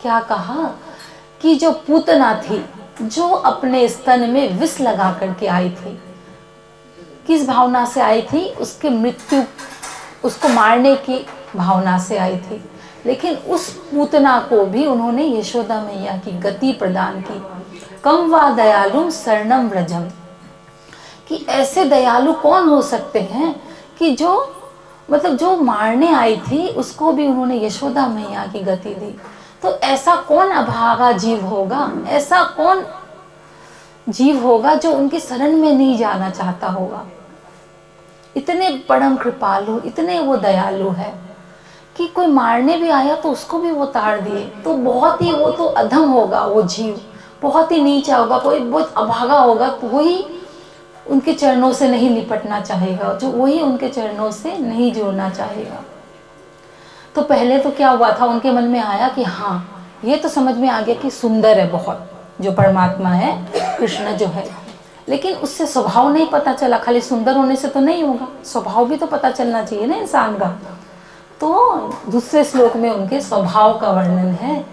क्या कहा कि जो पूतना थी, जो अपने स्तन में विष लगा करके आई थी, किस भावना से आई थी? उसके मृत्यु, उसको मारने की भावना से आई थी। लेकिन उस पूतना को भी उन्होंने यशोदा मैया की गति प्रदान की। कम वा दयालु शरणम व्रजम, कि ऐसे दयालु कौन हो सकते हैं कि जो मतलब जो मारने आई थी उसको भी उन्होंने यशोदा मैया की गति दी। तो ऐसा कौन अभागा जीव होगा, ऐसा कौन जीव होगा जो उनकी शरण में नहीं जाना चाहता होगा। इतने परम कृपालु, इतने वो दयालु है कि कोई मारने भी आया तो उसको भी वो ताड़ दिए। तो बहुत ही वो तो अधम होगा वो जीव, बहुत ही नीचा होगा, कोई बहुत अभागा होगा, तो वही उनके चरणों से नहीं लिपटना चाहेगा, जो वही उनके चरणों से नहीं जुड़ना चाहेगा। तो पहले तो क्या हुआ था, उनके मन में आया कि हाँ, ये तो समझ में आ गया कि सुंदर है बहुत जो परमात्मा है, कृष्ण जो है, लेकिन उससे स्वभाव नहीं पता चला। खाली सुंदर होने से तो नहीं होगा, स्वभाव भी तो पता चलना चाहिए ना इंसान का। तो दूसरे श्लोक में उनके स्वभाव का वर्णन है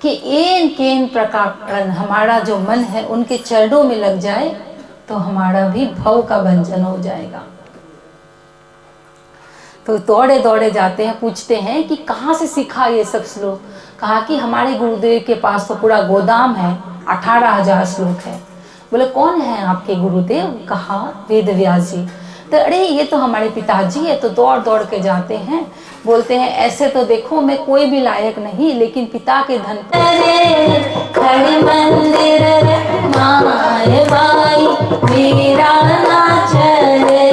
कि एन केन प्रकार हमारा जो मन है उनके चरणों में लग जाए तो हमारा भी भव का भंजन हो जाएगा। तो दौड़े दौड़े जाते हैं, पूछते हैं कि कहाँ से सीखा ये सब श्लोक। कहा कि हमारे गुरुदेव के पास तो पूरा गोदाम है, 18,000 श्लोक है। बोले कौन है आपके गुरुदेव? कहा वेद व्यास जी। तो अरे ये तो हमारे पिताजी है। तो दौड़ दौड़ के जाते हैं, बोलते हैं ऐसे तो देखो मैं कोई भी लायक नहीं, लेकिन पिता के धन खड़े मंदिर माय बाई मेरा नाच रे।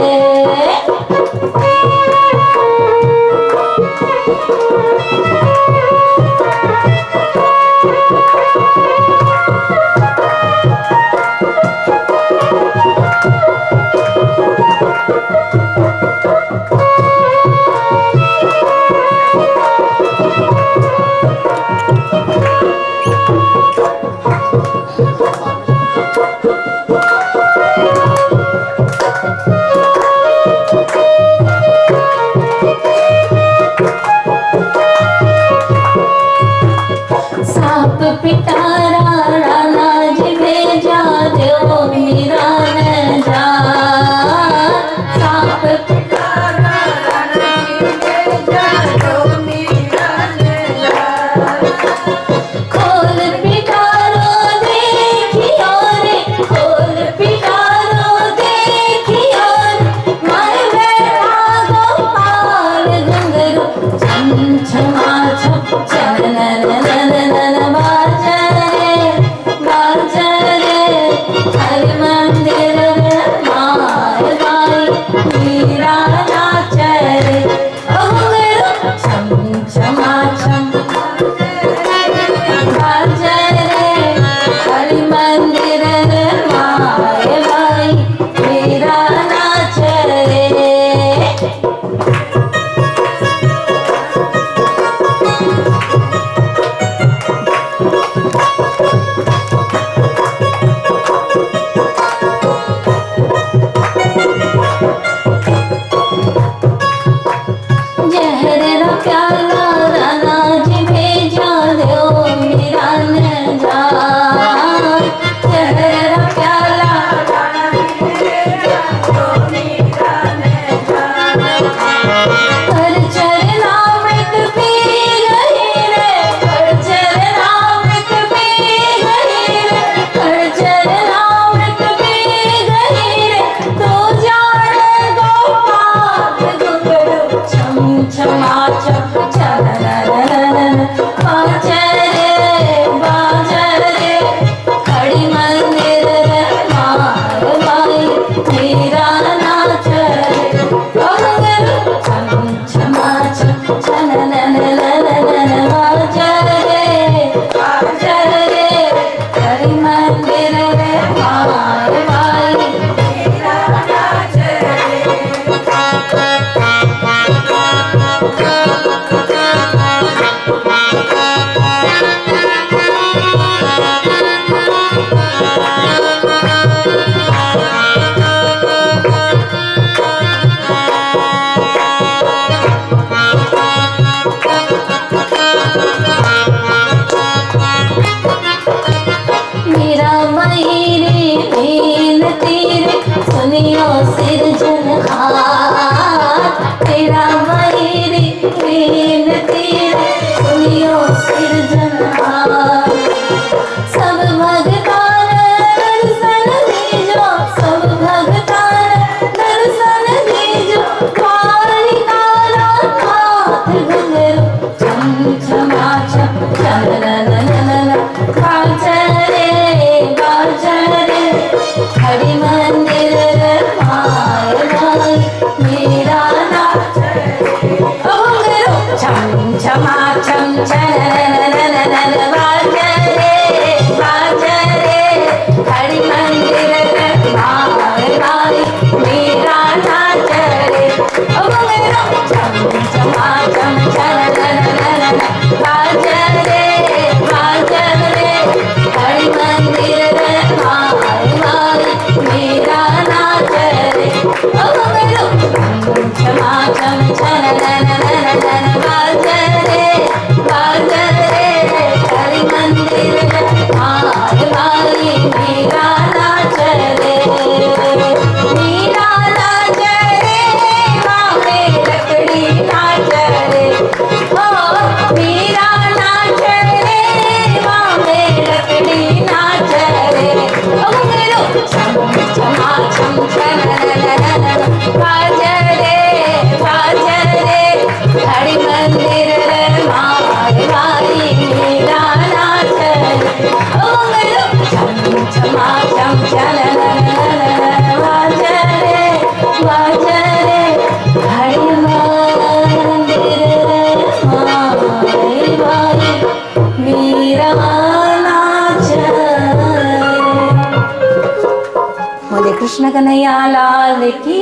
कृष्ण कन्हैया लाल की।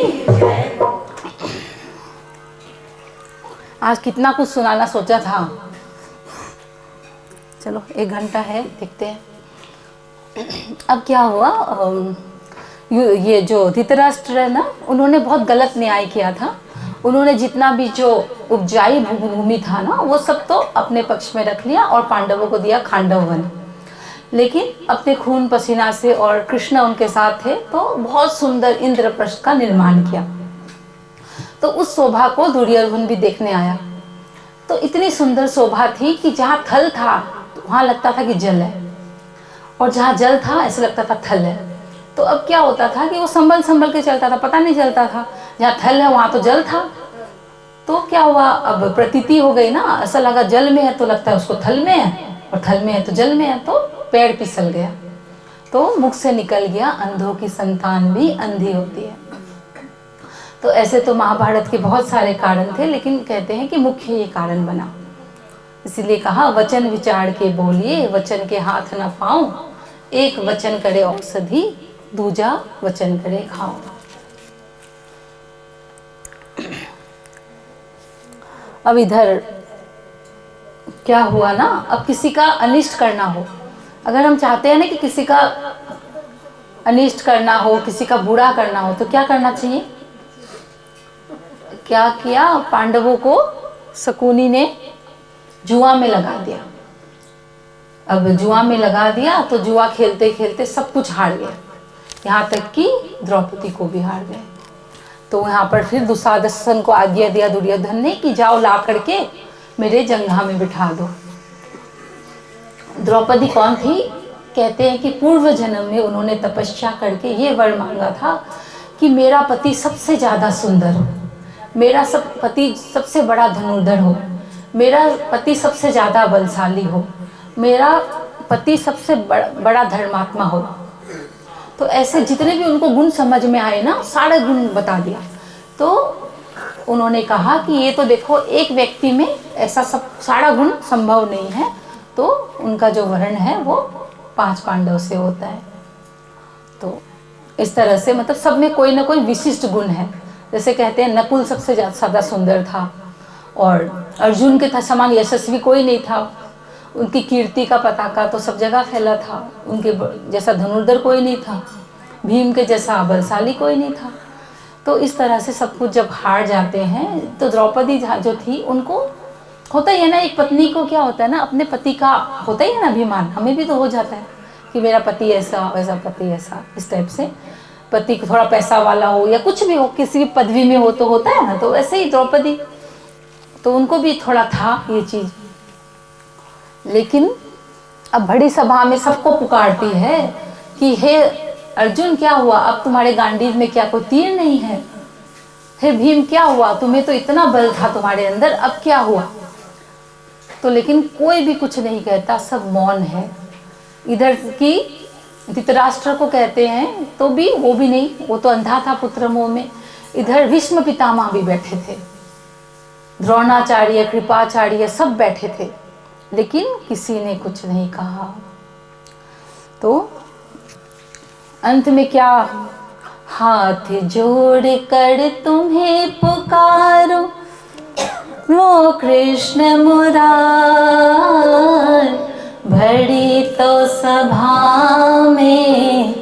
आज कितना कुछ सुनाना सोचा था, चलो 1 घंटा है, देखते हैं। अब क्या हुआ, ये जो धृतराष्ट्र है ना, उन्होंने बहुत गलत न्याय किया था। उन्होंने जितना भी जो उपजाई भूमि था ना, वो सब तो अपने पक्ष में रख लिया और पांडवों को दिया खांडव वन। लेकिन अपने खून पसीना से, और कृष्ण उनके साथ थे, तो बहुत सुंदर इंद्रप्रस्थ का निर्माण किया। तो उस शोभा को दुर्योधन भी देखने आया। तो इतनी सुंदर शोभा थी कि जहाँ थल था वहाँ लगता था कि जल है, और जहाँ जल था ऐसे लगता था थल है। तो अब क्या होता था कि वो संभल संभल के चलता था, पता नहीं चलता था। जहाँ थल है वहाँ तो जल था। तो क्या हुआ, अब प्रतीति हो गई ना, ऐसा लगा जल में है तो लगता है उसको थल में है, और थल में है तो जल में है, तो पैर फिसल गया। तो मुख से निकल गया, अंधों की संतान भी अंधी होती है। तो ऐसे तो महाभारत के बहुत सारे कारण थे, लेकिन कहते हैं कि मुख्य ये कारण बना। इसीलिए कहा, वचन विचार के बोलिए, वचन के हाथ न पाऊं, एक वचन करे औषधि, दूजा वचन करे खाओ। अब इधर क्या हुआ ना, अब किसी का अनिष्ट करना हो, अगर हम चाहते हैं ना कि किसी का अनिष्ट करना हो, किसी का बुरा करना हो, तो क्या करना चाहिए? क्या किया, पांडवों को शकुनी ने जुआ में लगा दिया। अब जुआ में लगा दिया तो जुआ खेलते खेलते सब कुछ हार गया, यहाँ तक कि द्रौपदी को भी हार गए। तो यहाँ पर फिर दुशासन को आज्ञा दिया दुर्योधन ने कि जाओ ला करके मेरे जंघा में बिठा दो। द्रौपदी कौन थी? कहते हैं कि पूर्व जन्म में उन्होंने तपस्या करके ये वर मांगा था कि मेरा पति सबसे ज़्यादा सुंदर हो, मेरा पति सबसे बड़ा धनुर्धर हो, मेरा पति सबसे ज़्यादा बलशाली हो, मेरा पति सबसे बड़ा धर्मात्मा हो। तो ऐसे जितने भी उनको गुण समझ में आए ना, सारे गुण बता दिया। तो उन्होंने कहा कि ये तो देखो, एक व्यक्ति में ऐसा सब सारा गुण संभव नहीं है, तो उनका जो वर्ण है वो 5 पांडव से होता है। तो इस तरह से मतलब सब में कोई ना कोई विशिष्ट गुण है। जैसे कहते हैं नकुल सबसे ज़्यादा सुंदर था, और अर्जुन के समान यशस्वी कोई नहीं था, उनकी कीर्ति का पताका तो सब जगह फैला था, उनके जैसा धनुर्धर कोई नहीं था, भीम के जैसा बलशाली कोई नहीं था। तो इस तरह से सब कुछ जब हार जाते हैं, तो द्रौपदी जो थी, उनको होता ही है ना, एक पत्नी को क्या होता है ना, अपने पति का होता ही है ना अभिमान, हमें भी तो हो जाता है कि मेरा पति ऐसा, वैसा पति ऐसा, इस टाइप से। पति को थोड़ा पैसा वाला हो या कुछ भी हो, किसी भी पदवी में हो तो होता है ना, तो वैसे ही द्रौपदी, तो उनको भी थोड़ा था ये चीज़। लेकिन अब बड़ी सभा में सबको पुकारती है कि हे अर्जुन, क्या हुआ, अब तुम्हारे गांडीव में क्या कोई तीर नहीं है? हे भीम, क्या हुआ, तुम्हें तो इतना बल था तुम्हारे अंदर, अब क्या हुआ? तो लेकिन कोई भी कुछ नहीं कहता, सब मौन है। इधर की धृतराष्ट्र को कहते हैं तो भी वो भी नहीं, वो तो अंधा था पुत्र मोह में। इधर भीष्म पितामह भी बैठे थे, द्रोणाचार्य, कृपाचार्य, सब बैठे थे, लेकिन किसी ने कुछ नहीं कहा। तो अंत में क्या, हाथ जोड़ कर तुम्हें पुकारो वो कृष्ण मुरार, भरी तो सभा में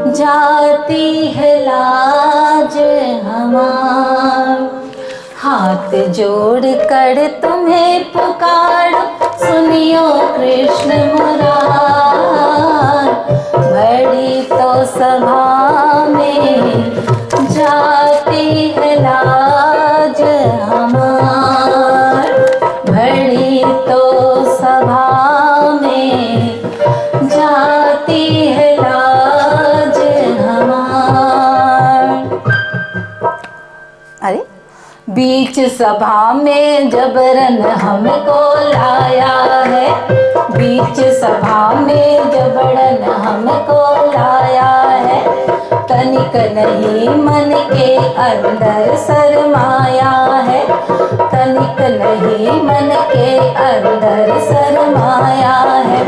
जाती है लाज हमार। हाथ जोड़ कर तुम्हें पुकारो सुनियो कृष्ण मुरार, भरी तो सभा में जाती है लाज हमार, भरी तो सभा में जाती है लाज हमार। अरे बीच सभा में जबरन हमको लाया है, बीच सभा में जबरन हमको लाया है, तनिक नहीं मन के अंदर शरमाया है, तनिक नहीं मन के अंदर शरमाया है।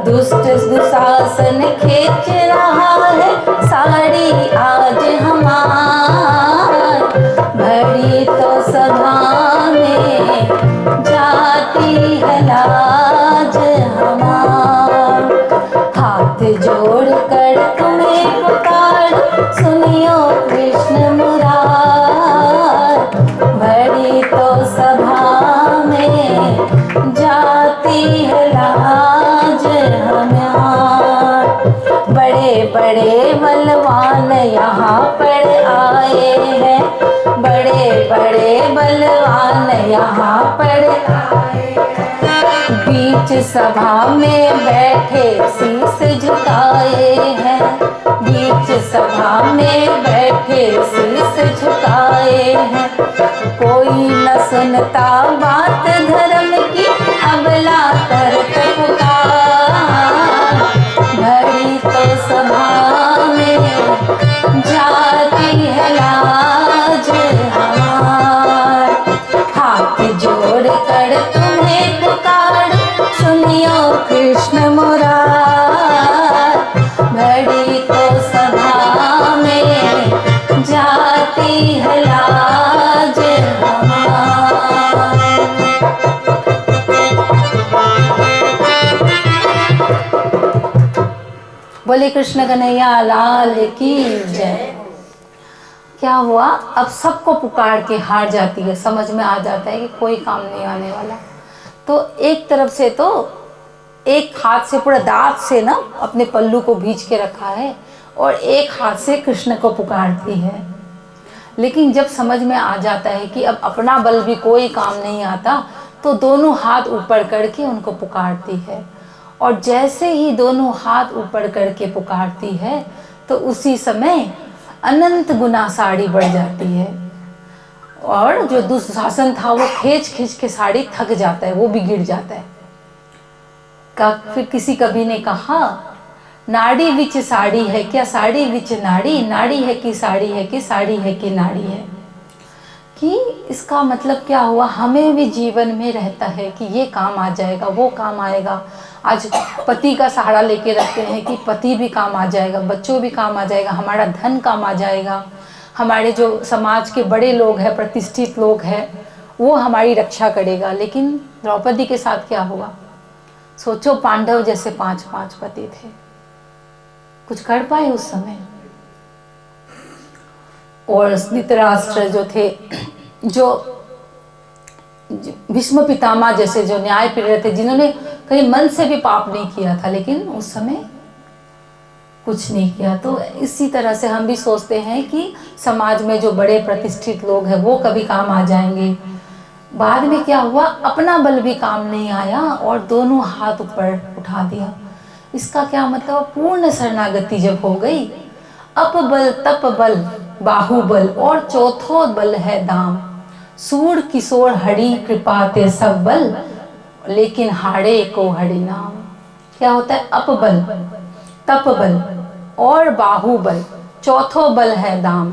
दुष्ट दुशासन खींच रहा है साड़ी आज हमार, भरी तो सभा में जाती है लाज हमार। हाथ जोड़ कर तुम्हें पुकार सुनियो कृष्ण मुरार, भरी तो सभा में जाती है लाज हमार। बड़े बड़े बलवान यहाँ पर आए हैं, बड़े बड़े बलवान यहाँ पर आए हैं। बीच सभा में बैठे शीश झुकाए हैं, बीच सभा में बैठे शीश झुकाए हैं। कोई न सुनता बात धर्म की, अबला करत पुकार, भरी तो सभा में जाती है लाज हमार। हाथ जोड़ कर तुम्हें पुकार सुनियो कृष्ण मुरार, भरी तो सभा में जाती है लाज हमार। बोले कृष्ण कन्हैया लाल की जय। क्या हुआ, अब सबको पुकार के हार जाती है, समझ में आ जाता है कि कोई काम नहीं आने वाला। तो एक तरफ से तो एक हाथ से पूरा दांत से ना अपने पल्लू को भींच के रखा है और एक हाथ से कृष्ण को पुकारती है। लेकिन जब समझ में आ जाता है कि अब अपना बल भी कोई काम नहीं आता, तो दोनों हाथ ऊपर करके उनको पुकारती है। और जैसे ही दोनों हाथ ऊपर करके पुकारती है तो उसी समय अनंत गुना साड़ी बढ़ जाती है। और जो दुशासन था वो खींच खींच के साड़ी थक जाता है, वो भी गिर जाता है। फिर किसी कवि ने कहा, नाड़ी विच साड़ी है क्या, साड़ी विच नाड़ी, नाड़ी है कि साड़ी है कि साड़ी है कि नाड़ी है। कि इसका मतलब क्या हुआ, हमें भी जीवन में रहता है कि ये काम आ जाएगा, वो काम आएगा। आज पति का सहारा लेके रखते हैं कि पति भी काम आ जाएगा, बच्चों भी काम आ जाएगा, हमारा धन काम आ जाएगा, हमारे जो समाज के बड़े लोग हैं, प्रतिष्ठित लोग हैं, वो हमारी रक्षा करेगा। लेकिन द्रौपदी के साथ क्या हुआ, सोचो, पांडव जैसे 5 पति थे, कुछ कर पाए उस समय? और धृतराष्ट्र जो थे, जो भीष्म पितामह जैसे जो न्याय प्रिय थे, जिन्होंने कहीं मन से भी पाप नहीं किया था, लेकिन उस समय कुछ नहीं किया। तो इसी तरह से हम भी सोचते हैं कि समाज में जो बड़े प्रतिष्ठित लोग हैं वो कभी काम आ जाएंगे। बाद में क्या हुआ, अपना बल भी काम नहीं आया और दोनों हाथ ऊपर उठा दिया। इसका क्या मतलब, पूर्ण शरणागति जब हो गई, अप बल तप बल बाहुबल और चौथो बल है दाम, सूर किशोर हरि कृपा ते सब बल, लेकिन हाड़े को हरि नाम। क्या होता है, अप बल तप बल और बाहुबल, चौथो बल है दाम।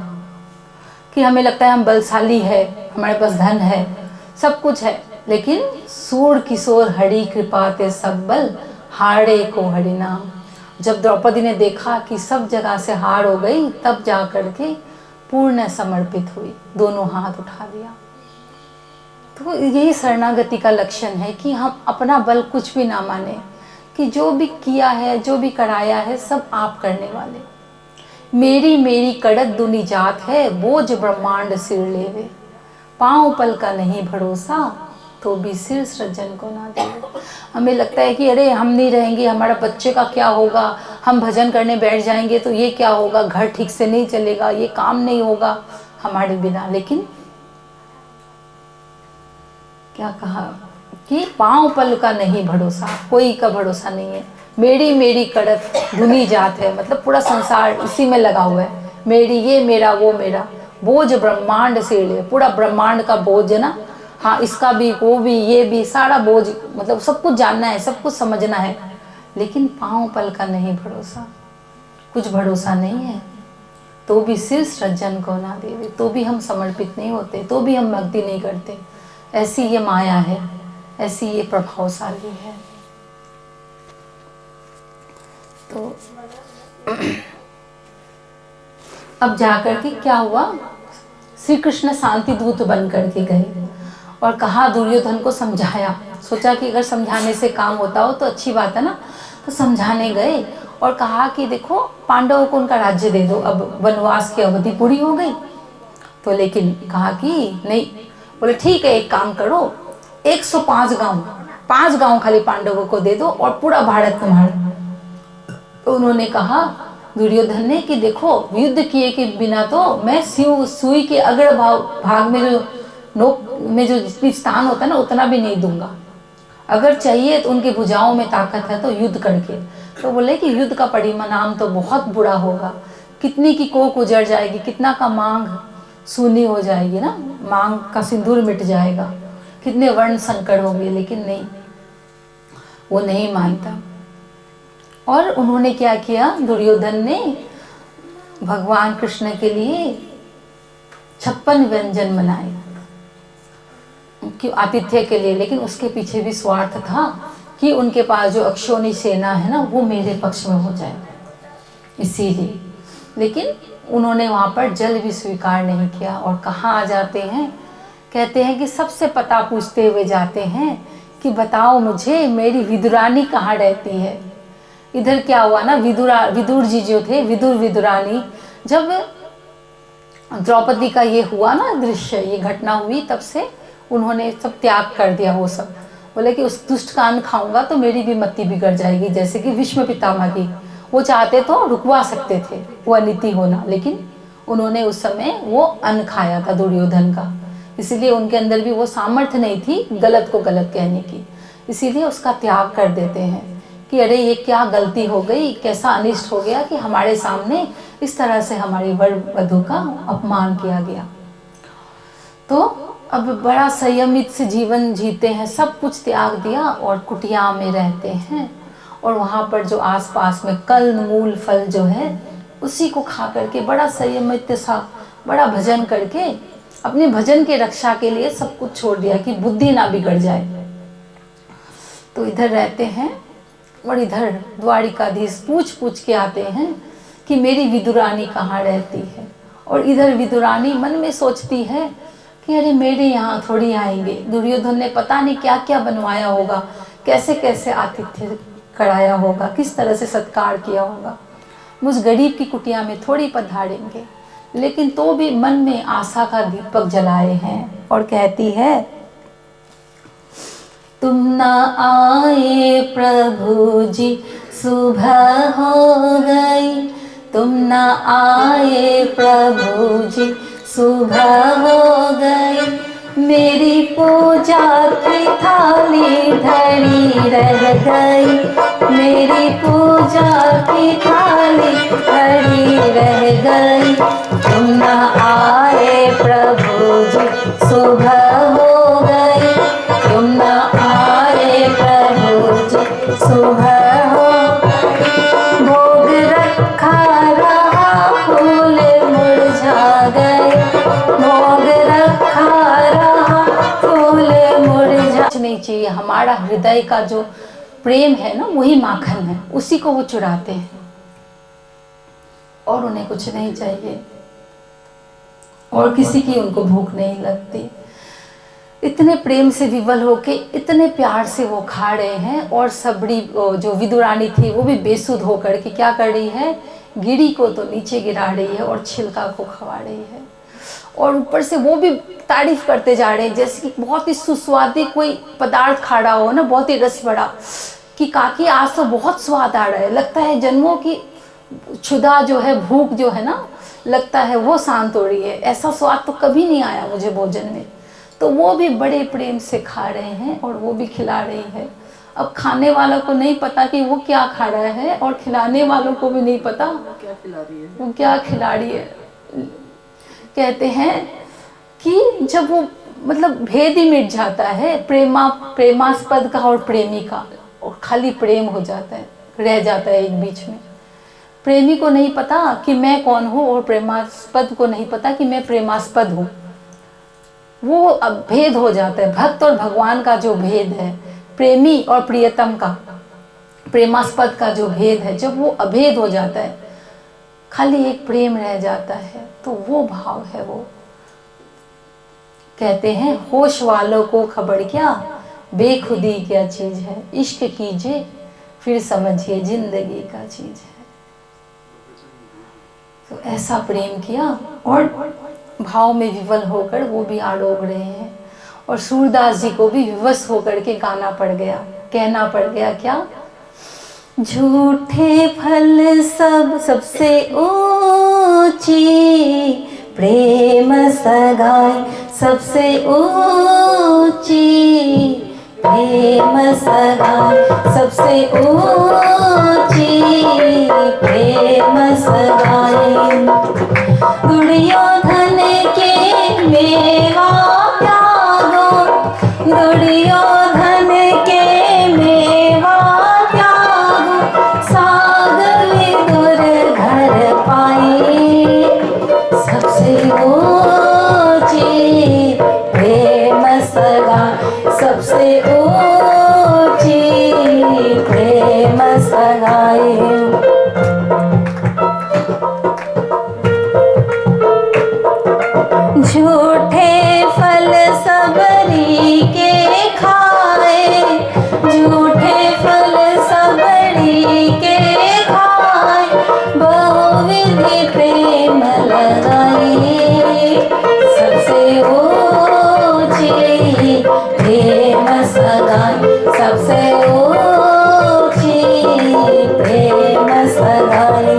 कि हमें लगता है हम बलशाली है, हमारे पास धन है, सब कुछ है, लेकिन सूर किशोर हरि कृपा ते सब बल, हाड़े को हरि नाम। जब द्रौपदी ने देखा कि सब जगह से हार हो गई, तब जा करके पूर्ण समर्पित हुई, दोनों हाथ उठा दिया। तो यही शरणागति का लक्षण है कि हम अपना बल कुछ भी ना माने, कि जो भी किया है, जो भी कराया है, सब आप करने वाले। मेरी मेरी कड़क दुनी जात है, बोझ ब्रह्मांड सिर लेवे, पाँव पल का नहीं भरोसा, तो भी सिर सृजन को ना देवे। हमें लगता है कि अरे हम नहीं रहेंगे, हमारा बच्चे का क्या होगा, हम भजन करने बैठ जाएंगे तो ये क्या होगा, घर ठीक से नहीं चलेगा, ये काम नहीं होगा हमारे बिना। लेकिन क्या कहा कि पाँव पल का नहीं भरोसा, कोई का भरोसा नहीं है। मेरी मेरी कड़क धुनी जात है, मतलब पूरा संसार इसी में लगा हुआ है, मेरी ये मेरा वो मेरा, बोझ ब्रह्मांड से ले, पूरा ब्रह्मांड का बोझ है ना, हाँ इसका भी वो भी ये भी सारा बोझ, मतलब सब कुछ जानना है, सब कुछ समझना है, लेकिन पाँव पल का नहीं भरोसा, कुछ भरोसा नहीं है। तो भी सिर सज्जन को ना देवे, तो भी हम समर्पित नहीं होते, तो भी हम भक्ति नहीं करते। ऐसी ये माया है, ऐसी ये प्रभावशाली है। तो अब जाकर के क्या हुआ, श्री कृष्ण शांति दूत बन करके गए और कहा, दुर्योधन को समझाया, सोचा कि अगर समझाने से काम होता हो तो अच्छी बात है ना। तो समझाने गए और कहा कि देखो पांडवों को उनका राज्य दे दो, अब वनवास की अवधि पूरी हो गई। तो लेकिन कहा कि नहीं, बोले ठीक है एक काम करो, 105 गांव, 5 गांव खाली पांडवों को दे दो और पूरा भारत तुम्हारा। तो उन्होंने कहा दुर्योधन ने कि देखो युद्ध किए के बिना तो मैं सुई के अग्र भाग में जो नोक में जो जितनी स्थान होता है ना उतना भी नहीं दूंगा, अगर चाहिए तो उनकी भुजाओं में ताकत है तो युद्ध करके। तो बोले कि युद्ध का परिणाम तो बहुत बुरा होगा, कितनी की कोख उजड़ जाएगी, कितना का मांग सूनी हो जाएगी ना, मांग का सिंदूर मिट जाएगा, कितने वर्ण संकट होंगे। लेकिन नहीं, वो नहीं मानता। और उन्होंने क्या किया, दुर्योधन ने भगवान कृष्ण के लिए 56 व्यंजन बनाए कि आतिथ्य के लिए, लेकिन उसके पीछे भी स्वार्थ था कि उनके पास जो अक्षौणी सेना है ना वो मेरे पक्ष में हो जाए, इसीलिए। लेकिन उन्होंने वहाँ पर जल भी स्वीकार नहीं किया। और कहाँ आ जाते हैं, कहते हैं कि सबसे पता पूछते हुए जाते हैं कि बताओ मुझे मेरी विदुरानी कहाँ रहती है। इधर क्या हुआ ना, विदुर जी जो थे, विदुरानी, जब द्रौपदी का ये हुआ ना दृश्य, ये घटना हुई, तब से उन्होंने सब त्याग कर दिया। वो सब बोले कि उस दुष्ट का अन्न खाऊंगा तो मेरी भी मति बिगड़ जाएगी, जैसे कि भीष्म पितामह की। वो चाहते तो रुकवा सकते थे वो अनीति होना, लेकिन उन्होंने उस समय वो अन्न खाया था दुर्योधन का, इसीलिए उनके अंदर भी वो सामर्थ्य नहीं थी गलत को गलत कहने की, इसीलिए उसका त्याग कर देते हैं कि अरे ये क्या गलती हो गई, कैसा अनिष्ट हो गया कि हमारे सामने इस तरह से हमारी वर वधू का अपमान किया गया। तो अब बड़ा संयमित से जीवन जीते हैं, सब कुछ त्याग दिया और कुटिया में रहते हैं। और वहाँ पर जो आसपास में कल मूल फल जो है उसी को खा करके बड़ा संयमित सा बड़ा भजन करके अपने भजन के रक्षा के लिए सब कुछ छोड़ दिया कि बुद्धि ना बिगड़ जाए। तो इधर रहते हैं और इधर द्वारिकाधीश पूछ पूछ के आते हैं कि मेरी विदुरानी कहाँ रहती है। और इधर विदुरानी मन में सोचती है कि अरे मेरे यहाँ थोड़ी आएंगे, दुर्योधन ने पता नहीं क्या क्या बनवाया होगा, कैसे कैसे आतिथ्य कराया होगा, किस तरह से सत्कार किया होगा, मुझ गरीब की कुटिया में थोड़ी पधारेंगे। लेकिन तो भी मन में आशा का दीपक जलाए हैं और कहती है, तुम न आए प्रभु जी सुबह हो गई, तुम न आए प्रभु जी सुबह हो गई, मेरी पूजा की थाली धरी रह गई, मेरी पूजा की थाली धरी रह गई, तुम न आए प्रभु जी सुबह हो गई, तुम न आए प्रभु जी सुबह हो गई, भोग रखा रहा फूल मुरझा गए, भोग रखा रहा फूल मुरझा। नहीं चाहिए, हमारा हृदय का जो प्रेम है ना वही माखन है, उसी को वो चुराते हैं और उन्हें कुछ नहीं चाहिए और किसी की उनको भूख नहीं लगती। इतने प्रेम से विवल होके इतने प्यार से वो खा रहे हैं। और सबड़ी जो विदुरानी थी वो भी बेसुध होकर के क्या कर रही है, गिरी को तो नीचे गिरा रही है और छिलका को खवा रही है। और ऊपर से वो भी तारीफ करते जा रहे हैं जैसे कि बहुत ही सुस्वादी कोई पदार्थ खा रहा हो ना, बहुत ही रस भरा, कि काकी आज तो बहुत स्वाद आ रहा है, लगता है जन्मों की क्षुधा जो है, भूख जो है ना, लगता है वो शांत हो रही है, ऐसा स्वाद तो कभी नहीं आया मुझे भोजन में। तो वो भी बड़े प्रेम से खा रहे हैं और वो भी खिला रही है। अब खाने वालों को नहीं पता कि वो क्या खा रहा है और खिलाने वालों को भी नहीं पता क्या खिला रही है, वो क्या खिला रही है। कहते हैं कि जब वो मतलब भेद ही मिट जाता है प्रेमास्पद का और प्रेमी का, और खाली प्रेम हो जाता है, रह जाता है एक बीच में। प्रेमी को नहीं पता कि मैं कौन हूँ और प्रेमास्पद को नहीं पता कि मैं प्रेमास्पद हूँ। वो अब भेद हो जाता है, भक्त और भगवान का जो भेद है, प्रेमी और प्रियतम का, प्रेमास्पद का जो भेद है, जब वो अभेद हो जाता है, खाली एक प्रेम रह जाता है, तो वो भाव है। वो कहते हैं होश वालों को खबर क्या, बेखुदी क्या चीज है, इश्क कीजिए फिर समझिए जिंदगी का चीज है। तो ऐसा प्रेम किया और भाव में विवल होकर वो भी आड़ोग रहे हैं। और सूरदास जी को भी विवश होकर के गाना पड़ गया, कहना पड़ गया क्या, झूठे फल सबसे ऊंची, प्रेम सगाई सबसे ऊंची, प्रेम सगाई सबसे ऊंची, प्रेम सगाई। दुर्योधन के मेवा त्यागो, दुर्योधन के मेवा त्यागो, साग विदुर घर पाई, सबसे ऊंची प्रेम सगाई सबसे ऊंची, प्रेम सगाई। झूठे फल सबरी के खाए, झूठे फल सबरी के खाए, बहुविधि प्रेम लगाई, सबसे ऊंची प्रेम सगाई सबसे ऊंची, प्रेम सगाई।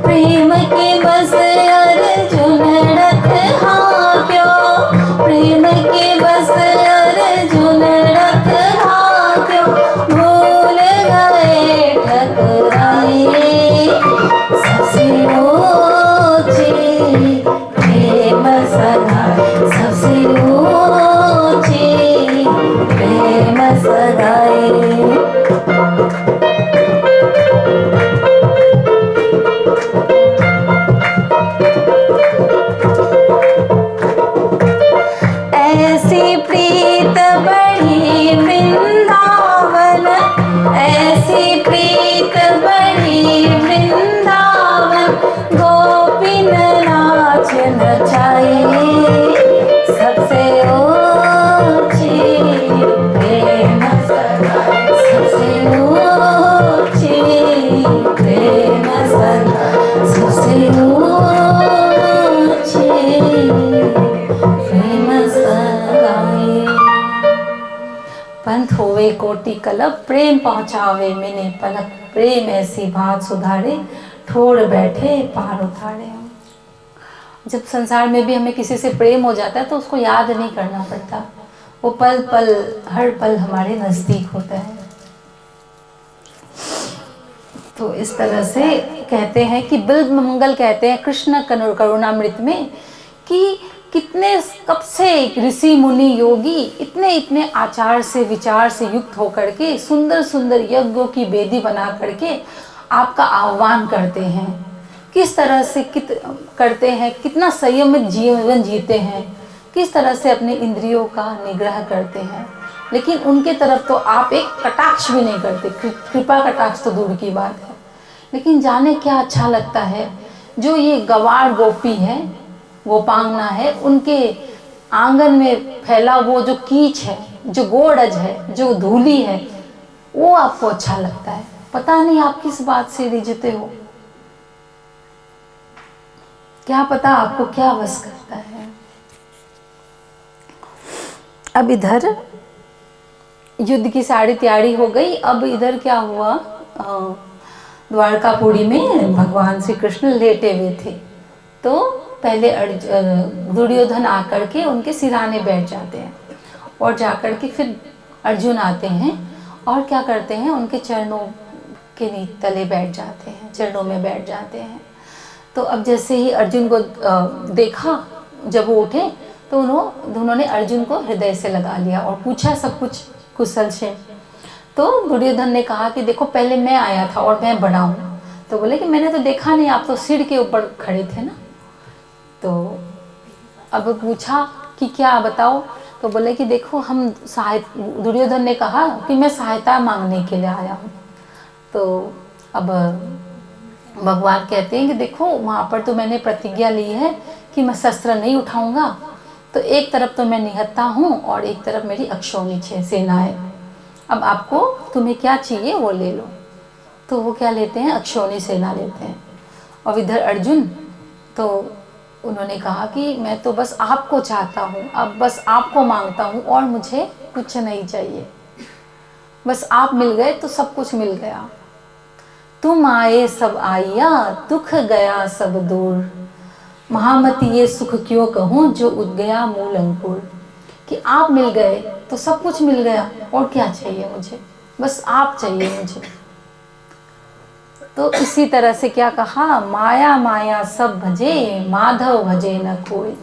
प्रेम के बस अर्जुन रथ हाँक्यो, प्रेम के बस अर्जुन रथ हाँक्यो, भूल गए ठकुराई, सबसे ऊंची प्रेम सगाई सबसे ऊंची, प्रेम सगाई। ऐसी प्रीत बढ़ी वृंदावन, ऐसी प्रीत बढ़ी वृंदावन, गोपिन नाच नचाई, सबसे ऊंची प्रेम सगाई सबसे ऊंची, प्रेम सगाई सबसे ऊंची, प्रेम सगाई। पंथ होवे कोटि कलप, प्रेम पहुँचावे मैंने पलक, प्रेम ऐसी बात सुधारे, ठोड़ बैठे पार उतारे। जब संसार में भी हमें किसी से प्रेम हो जाता है तो उसको याद नहीं करना पड़ता, वो पल पल हर पल हमारे नजदीक होता है। तो इस तरह से कहते हैं कि बिल्व मंगल कहते हैं कृष्ण करुणामृत में कि कितने कब से ऋषि मुनि योगी इतने इतने आचार से विचार से युक्त होकर के सुंदर सुंदर यज्ञों की वेदी बना करके आपका आह्वान करते हैं, किस तरह से करते हैं, कितना संयमित जीवन जीते हैं, किस तरह से अपने इंद्रियों का निग्रह करते हैं, लेकिन उनके तरफ तो आप एक कटाक्ष भी नहीं करते, कृपा कटाक्ष तो दूर की बात है। लेकिन जाने क्या अच्छा लगता है, जो ये गवार गोपी है, गोपांगना है, उनके आंगन में फैला वो जो कीच है, जो गोड़ज है, जो धूली है, वो आपको अच्छा लगता है। पता नहीं आप किस बात से रिझते हो, क्या पता आपको क्या वश करता है। अब इधर युद्ध की सारी तैयारी हो गई। अब इधर क्या हुआ, द्वारकापुरी में भगवान श्री कृष्ण लेटे हुए थे, तो पहले दुर्योधन आकर के उनके सिरहाने बैठ जाते हैं और जाकर के फिर अर्जुन आते हैं और क्या करते हैं, उनके चरणों के तले बैठ जाते हैं, चरणों में बैठ जाते हैं। तो अब जैसे ही अर्जुन को देखा जब वो उठे तो उन्होंने अर्जुन को हृदय से लगा लिया और पूछा सब कुछ कुशल से। तो दुर्योधन ने कहा कि देखो पहले मैं आया था और मैं बड़ा हूँ। तो बोले कि मैंने तो देखा नहीं, आप तो सिर के ऊपर खड़े थे ना। तो अब पूछा कि क्या बताओ। तो बोले कि देखो हम दुर्योधन ने कहा कि मैं सहायता मांगने के लिए आया हूँ। तो अब भगवान कहते हैं कि देखो वहाँ पर तो मैंने प्रतिज्ञा ली है कि मैं शस्त्र नहीं उठाऊंगा, तो एक तरफ तो मैं निहत्था हूँ और एक तरफ मेरी अक्षौणी सेना है। अब आपको तुम्हें क्या चाहिए वो ले लो। तो वो क्या लेते हैं, अक्षौणी सेना लेते हैं। और इधर अर्जुन तो उन्होंने कहा कि मैं तो बस आपको चाहता हूँ, अब बस आपको मांगता हूँ और मुझे कुछ नहीं चाहिए, बस आप मिल गए तो सब कुछ मिल गया। तुम आए सब आया, दुख गया सब दूर, महामती ये सुख क्यों कहूँ जो उग गया मूल अंकुर। कि आप मिल गए तो सब कुछ मिल गया, और क्या चाहिए मुझे, बस आप चाहिए मुझे। तो इसी तरह से क्या कहा, माया माया सब भजे, माधव भजे न कोई।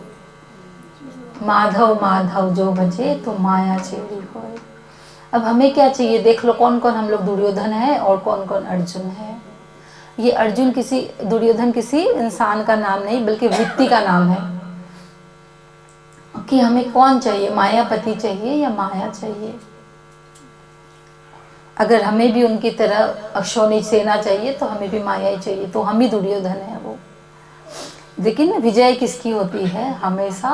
माधव माधव जो भजे तो माया चेरी होए। अब हमें क्या चाहिए, देख लो कौन कौन हम लोग दुर्योधन है और कौन कौन अर्जुन है। ये अर्जुन दुर्योधन किसी इंसान का नाम नहीं बल्कि वृत्ति का नाम है कि हमें कौन चाहिए, मायापति चाहिए या माया चाहिए। अगर हमें भी उनकी तरह अक्षौणी सेना चाहिए तो हमें भी माया ही चाहिए, तो हम ही दुर्योधन है वो। लेकिन विजय किसकी होती है, हमेशा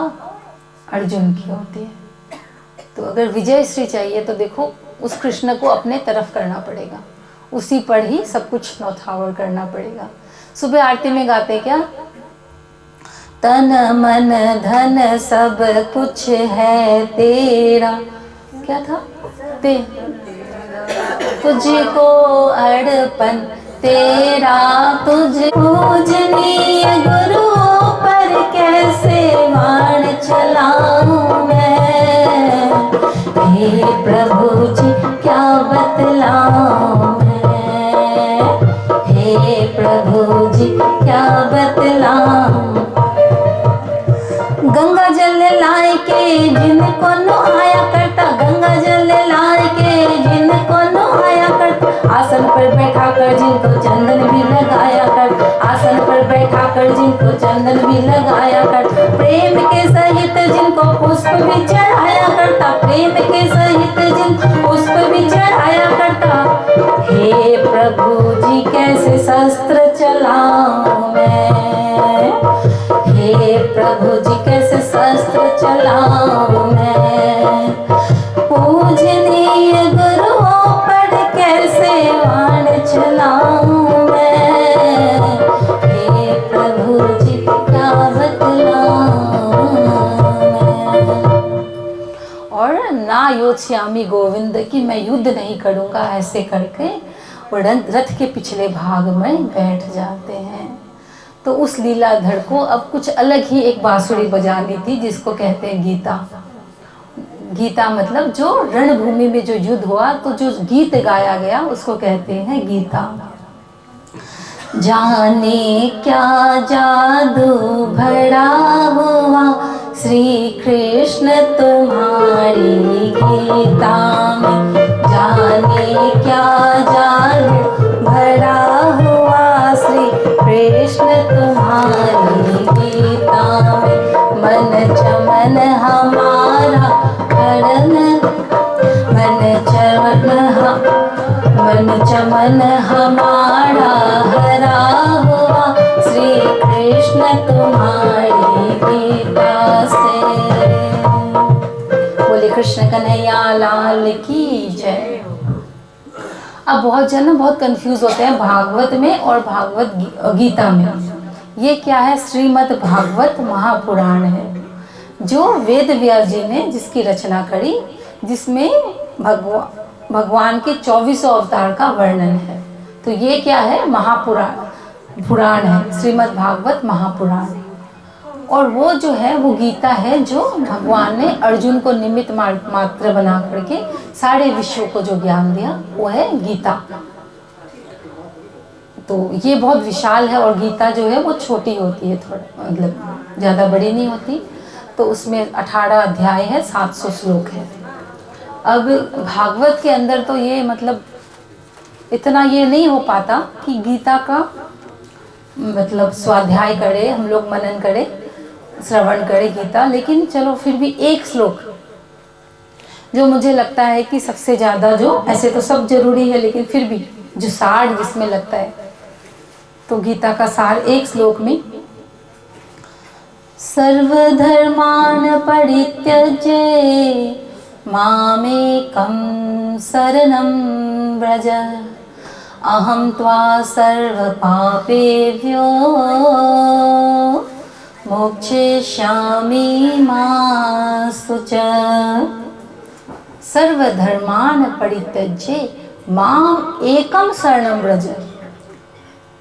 अर्जुन की होती है। तो अगर विजय श्री चाहिए तो देखो उस कृष्ण को अपने तरफ करना पड़ेगा, उसी पर ही सब कुछ न्यौछावर करना पड़ेगा। सुबह आरती में गाते क्या, तन मन धन सब कुछ है तेरा, क्या था, तुझको अर्पण तेरा, तुझ पूजनीय गुरु पर कैसे वाण चलाऊं मैं। हे प्रभु जी क्या बतलाऊं मैं, हे प्रभु जी क्या बतलाऊं। गंगा जल लाए के जिनको नो आया करता, गंगा जल लाए के जिनको नो आया करता, आसन पर बैठा कर जिनको चंदन भी लगाया कर, आसन पर बैठा कर जिनको चंदन भी लगाया कर, प्रेम के सहित जिनको पुष्प भी चढ़ाया करता, प्रेम के सहित जिनको पुष्प भी चढ़ाया करता। हे प्रभु जी कैसे शस्त्र चलाऊं मैं, हे प्रभु जी कैसे शस्त्र चलाऊं मैं। पूजनीय गुरुओं पर कैसे वाण चलाऊं मैं। हे प्रभु जी क्या बतलाऊं मैं। और ना योत्स्यामि गोविंद कि मैं युद्ध नहीं करूँगा, ऐसे करके वो रथ के पिछले भाग में बैठ जाते हैं। तो उस लीलाधर को अब कुछ अलग ही एक बांसुरी बजानी थी जिसको कहते हैं गीता। गीता मतलब जो रणभूमि में जो युद्ध हुआ तो जो गीत गाया गया उसको कहते हैं गीता। जाने क्या जादू भरा हुआ श्री कृष्ण तुम्हारी गीता में, जाने क्या जादू भरा हुआ श्री कृष्ण तुम्हारी गीता में। मन चमन हमारा हरण, मन चमन हमारा हरा हुआ श्री कृष्ण तुम्हारी गीता से। बोले कृष्ण कन्हैया लाल की जय। अब बहुत जन बहुत कंफ्यूज होते हैं भागवत में और भागवत गीता में। ये क्या है, श्रीमद् भागवत महापुराण है जो वेद व्यास जी ने जिसकी रचना करी, जिसमें भगवान के 24 अवतार का वर्णन है। तो ये क्या है, पुराण है, श्रीमद् भागवत महापुराण। और वो जो है वो गीता है जो भगवान ने अर्जुन को निमित्त मात्र बना करके सारे विश्व को जो ज्ञान दिया वो है गीता। तो ये बहुत विशाल है और गीता जो है वो छोटी होती है, थोड़ा मतलब ज़्यादा बड़ी नहीं होती। तो उसमें 18 अध्याय है, 700 श्लोक है। अब भागवत के अंदर तो ये मतलब इतना ये नहीं हो पाता कि गीता का मतलब स्वाध्याय करें, हम लोग मनन करें, श्रवण करें गीता, लेकिन चलो फिर भी एक श्लोक जो मुझे लगता है कि सबसे ज़्यादा, जो ऐसे तो सब जरूरी है लेकिन फिर भी जो सार जिसमें लगता है, तो गीता का सार एक श्लोक में, सर्वधर्मान परित्यज्य मामेकं शरणं व्रज अहं त्वा सर्वपापेभ्यो मोक्षयिष्यामि मा शुचः। सर्वधर्मान परित्यज्य माम एकम शरणं व्रज।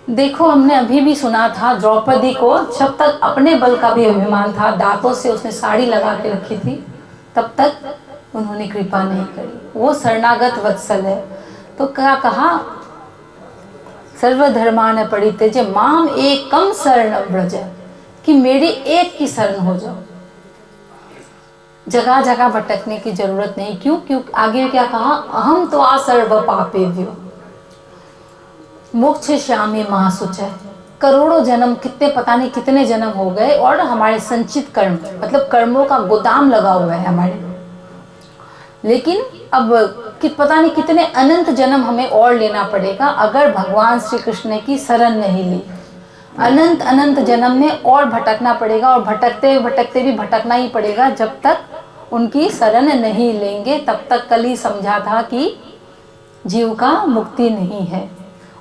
देखो हमने अभी भी सुना था द्रौपदी को जब तक अपने बल का भी अभिमान था, दांतों से उसने साड़ी लगा के रखी थी, तब तक उन्होंने कृपा नहीं करी। वो शरणागत वत्सल है। तो क्या कहा, सर्वधर्मान परित्यज्य माम एकम शरणं व्रज, कि मेरी एक की शरण हो जाओ, जगह जगह भटकने की जरूरत नहीं। क्यों आगे क्या कहा, अहम त्वा सर्व पापेभ्यो मोक्षयिष्यामि मा शुचः। करोड़ों जन्म, कितने पता नहीं कितने जन्म हो गए, और हमारे संचित कर्म मतलब कर्मों का गोदाम लगा हुआ है हमारे, लेकिन अब कि पता नहीं कितने अनंत जन्म हमें और लेना पड़ेगा अगर भगवान श्री कृष्ण की शरण नहीं ली। अनंत अनंत जन्म में और भटकना पड़ेगा, और भटकते भटकते भी भटकना ही पड़ेगा जब तक उनकी शरण नहीं लेंगे। तब तक कल ही समझा था कि जीव का मुक्ति नहीं है,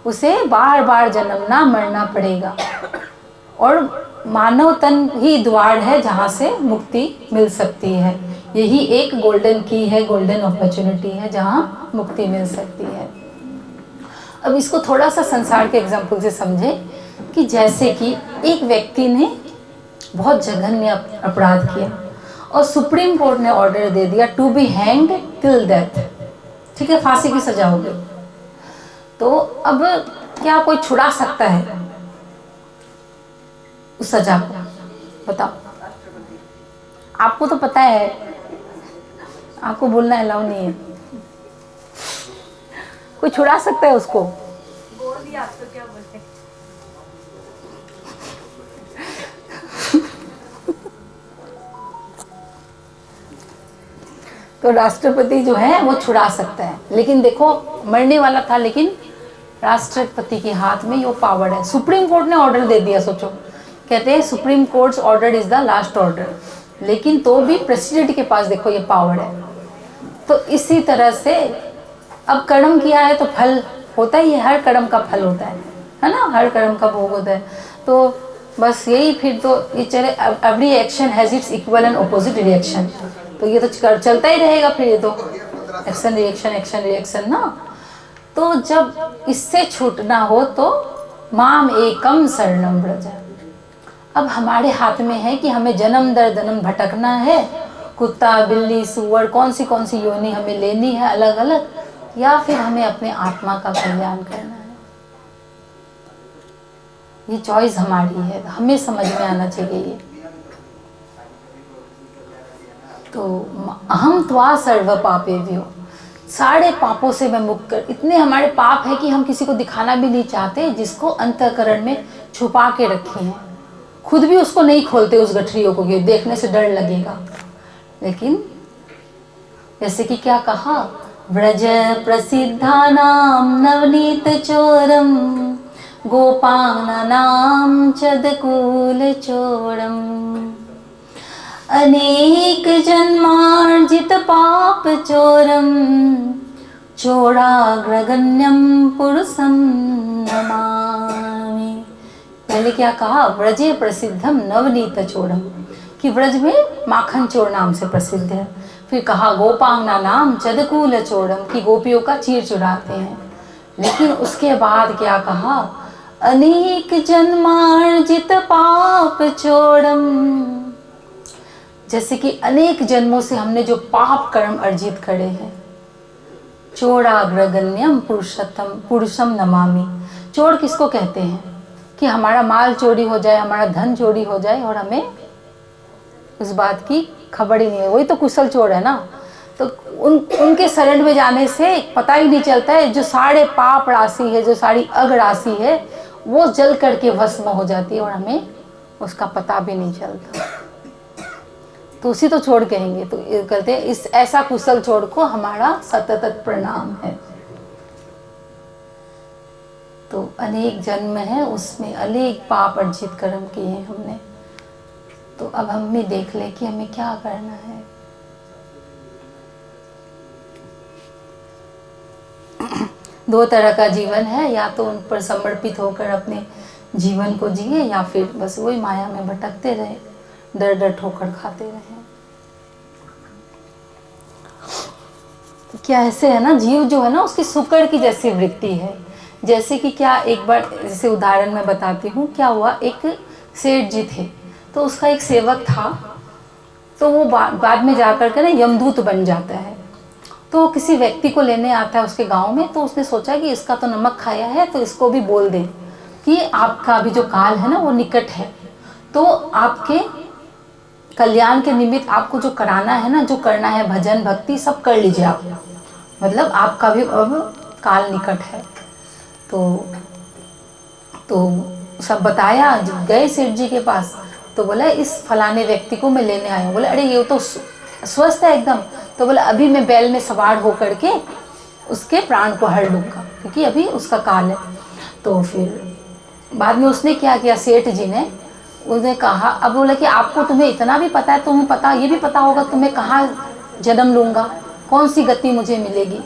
उसे बार बार जन्मना मरना पड़ेगा, और मानव तन ही द्वार है जहाँ से मुक्ति मिल सकती है। यही एक गोल्डन की है, गोल्डन अपॉर्चुनिटी है जहाँ मुक्ति मिल सकती है। अब इसको थोड़ा सा संसार के एग्जाम्पल से समझे कि जैसे कि एक व्यक्ति ने बहुत जघन्य अपराध किया और सुप्रीम कोर्ट ने ऑर्डर दे दिया to be hanged till death, ठीक है, फांसी की सजा हो गई। तो अब क्या कोई छुड़ा सकता है उस सजा को? बताओ, आपको तो पता है, आपको बोलना अलाउ नहीं है। कोई छुड़ा सकता है उसको? बोल दिया आप तो क्या बोलते। तो राष्ट्रपति जो है वो छुड़ा सकता है, लेकिन देखो मरने वाला था, लेकिन राष्ट्रपति के हाथ में ये पावर है। सुप्रीम कोर्ट ने ऑर्डर दे दिया, सोचो, कहते हैं supreme courts order is the last order, लेकिन तो भी प्रेसिडेंट के पास देखो ये पावर है। तो इसी तरह से अब कर्म किया है तो फल होता ही है, हर कर्म का फल होता है ना, हर कर्म का भोग होता है। तो बस यही, फिर तो ये चले, every action has its equal and opposite reaction, तो ये तो चलता ही रहेगा फिर, ये तो एक्शन रिएक्शन ना। तो जब इससे छूटना हो तो माम एकम शरणं व्रज। अब हमारे हाथ में है कि हमें जन्म दर जन्म भटकना है, कुत्ता बिल्ली सूअर कौन सी योनि हमें लेनी है अलग अलग, या फिर हमें अपने आत्मा का कल्याण करना है। ये चॉइस हमारी है, हमें समझ में आना चाहिए ये। तो अहम त्वा सर्व पापेभ्यो, सारे पापों से मैं मुक्त कर। इतने हमारे पाप है कि हम किसी को दिखाना भी नहीं चाहते, जिसको अंतःकरण में छुपा के रखे हैं, खुद भी उसको नहीं खोलते उस गठरियों को, कि देखने से डर लगेगा। लेकिन जैसे कि क्या कहा, व्रज प्रसिद्धानां नवनीत चोरम गोपानानां चदकूल चोरम अनेक जन्मार्जित पाप चोरम चोराग्रगण्यम पुरुषम नमामि। पहले क्या कहा, व्रजे प्रसिद्धम नवनीत चोरम, कि व्रज में माखन चोर नाम से प्रसिद्ध है। फिर कहा गोपांगना नाम चदकूल चोरम, की गोपियों का चीर चुराते हैं। लेकिन उसके बाद क्या कहा, अनेक जन्मार्जित पाप चोरम, जैसे कि अनेक जन्मों से हमने जो पाप कर्म अर्जित करे हैं। चोराग्रगण्यम पुरुषम नमामि। चोर किसको कहते हैं? कि हमारा माल चोरी हो जाए, हमारा धन चोरी हो जाए और हमें उस बात की खबर ही नहीं है, वही तो कुशल चोर है ना। तो उनके शरण में जाने से पता ही नहीं चलता है, जो सारे पाप राशि है, जो सारी अग राशि है, वो जल करके भस्म हो जाती है और हमें उसका पता भी नहीं चलता। तो उसी तो छोड़ कहेंगे, तो ये कहते हैं इस ऐसा कुशल छोड़ को हमारा सतत प्रणाम है। तो अनेक जन्म है, उसमें अनेक पाप अर्जित कर्म किए हैं हमने। तो अब हम भी देख ले कि हमें क्या करना है। दो तरह का जीवन है, या तो उन पर समर्पित होकर अपने जीवन को जिए, या फिर बस वही माया में भटकते रहे, डर डर ठोकर खाते रहे। क्या ऐसे है ना, जीव जो है ना उसकी शुक्र की जैसी वृत्ति है। जैसे कि क्या, एक बार जैसे उदाहरण मैं बताती हूँ, क्या हुआ, एक सेठ जी थे, तो उसका एक सेवक था, तो वो बाद में जाकर के ना यमदूत बन जाता है। तो किसी व्यक्ति को लेने आता है उसके गांव में, तो उसने सोचा कि इसका तो नमक खाया है, तो इसको भी बोल दें कि आपका अभी जो काल है ना वो निकट है, तो आपके कल्याण के निमित्त आपको जो कराना है ना, जो करना है भजन भक्ति सब कर लीजिए आप, मतलब आपका भी अब काल निकट है। तो सब बताया, जब गए सेठ जी के पास तो बोला इस फलाने व्यक्ति को मैं लेने आया हूँ। बोले अरे ये तो स्वस्थ है एकदम। तो बोला अभी मैं बैल में सवार होकर के उसके प्राण को हर लूँगा, क्योंकि अभी उसका काल है। तो फिर बाद में उसने क्या किया, सेठ जी ने उसने कहा, अब बोला कि आपको तुम्हें इतना भी पता है, तुम्हें पता ये भी पता होगा तुम्हें कहाँ जन्म लूँगा, कौन सी गति मुझे मिलेगी।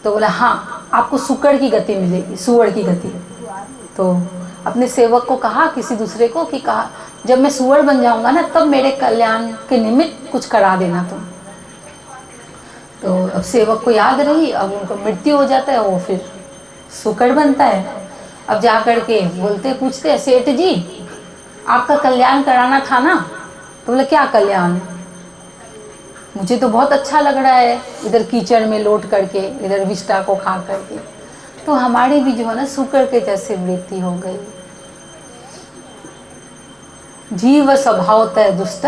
तो बोला हाँ आपको सुकर की गति मिलेगी, सुअर की गति। तो अपने सेवक को कहा, किसी दूसरे को, कि कहा जब मैं सुअर बन जाऊंगा ना तब मेरे कल्याण के निमित्त कुछ करा देना तुम। तो अब सेवक को याद रही, अब उनको मृत्यु हो जाता है, वो फिर सुकर बनता है। अब जा कर के बोलते पूछते सेठ जी आपका कल्याण कराना था ना। तो बोले क्या कल्याण, मुझे तो बहुत अच्छा लग रहा है इधर कीचड़ में लौट करके, इधर विष्टा को खा करके। तो हमारे भी जो है ना शुक्र के जैसे वृत्ति हो गई। जीव स्वभावतः दुष्ट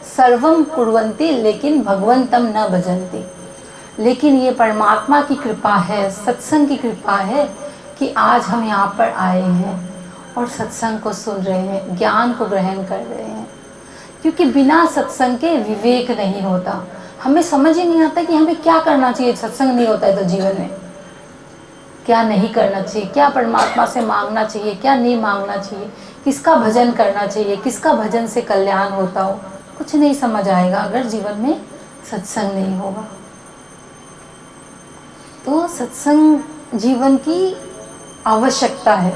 सर्वम कुर्वन्ति लेकिन भगवंतम न भजन्ति। लेकिन ये परमात्मा की कृपा है, सत्संग की कृपा है कि आज हम यहाँ पर आए हैं और सत्संग को सुन रहे हैं, ज्ञान को ग्रहण कर रहे हैं। क्योंकि बिना सत्संग के विवेक नहीं होता, हमें समझ ही नहीं आता कि हमें क्या करना चाहिए। सत्संग नहीं होता है तो जीवन में क्या नहीं करना चाहिए, क्या परमात्मा से मांगना चाहिए, क्या नहीं मांगना चाहिए, किसका भजन करना चाहिए, किसका भजन से कल्याण होता हो, कुछ नहीं समझ आएगा अगर जीवन में सत्संग नहीं होगा। तो सत्संग जीवन की आवश्यकता है।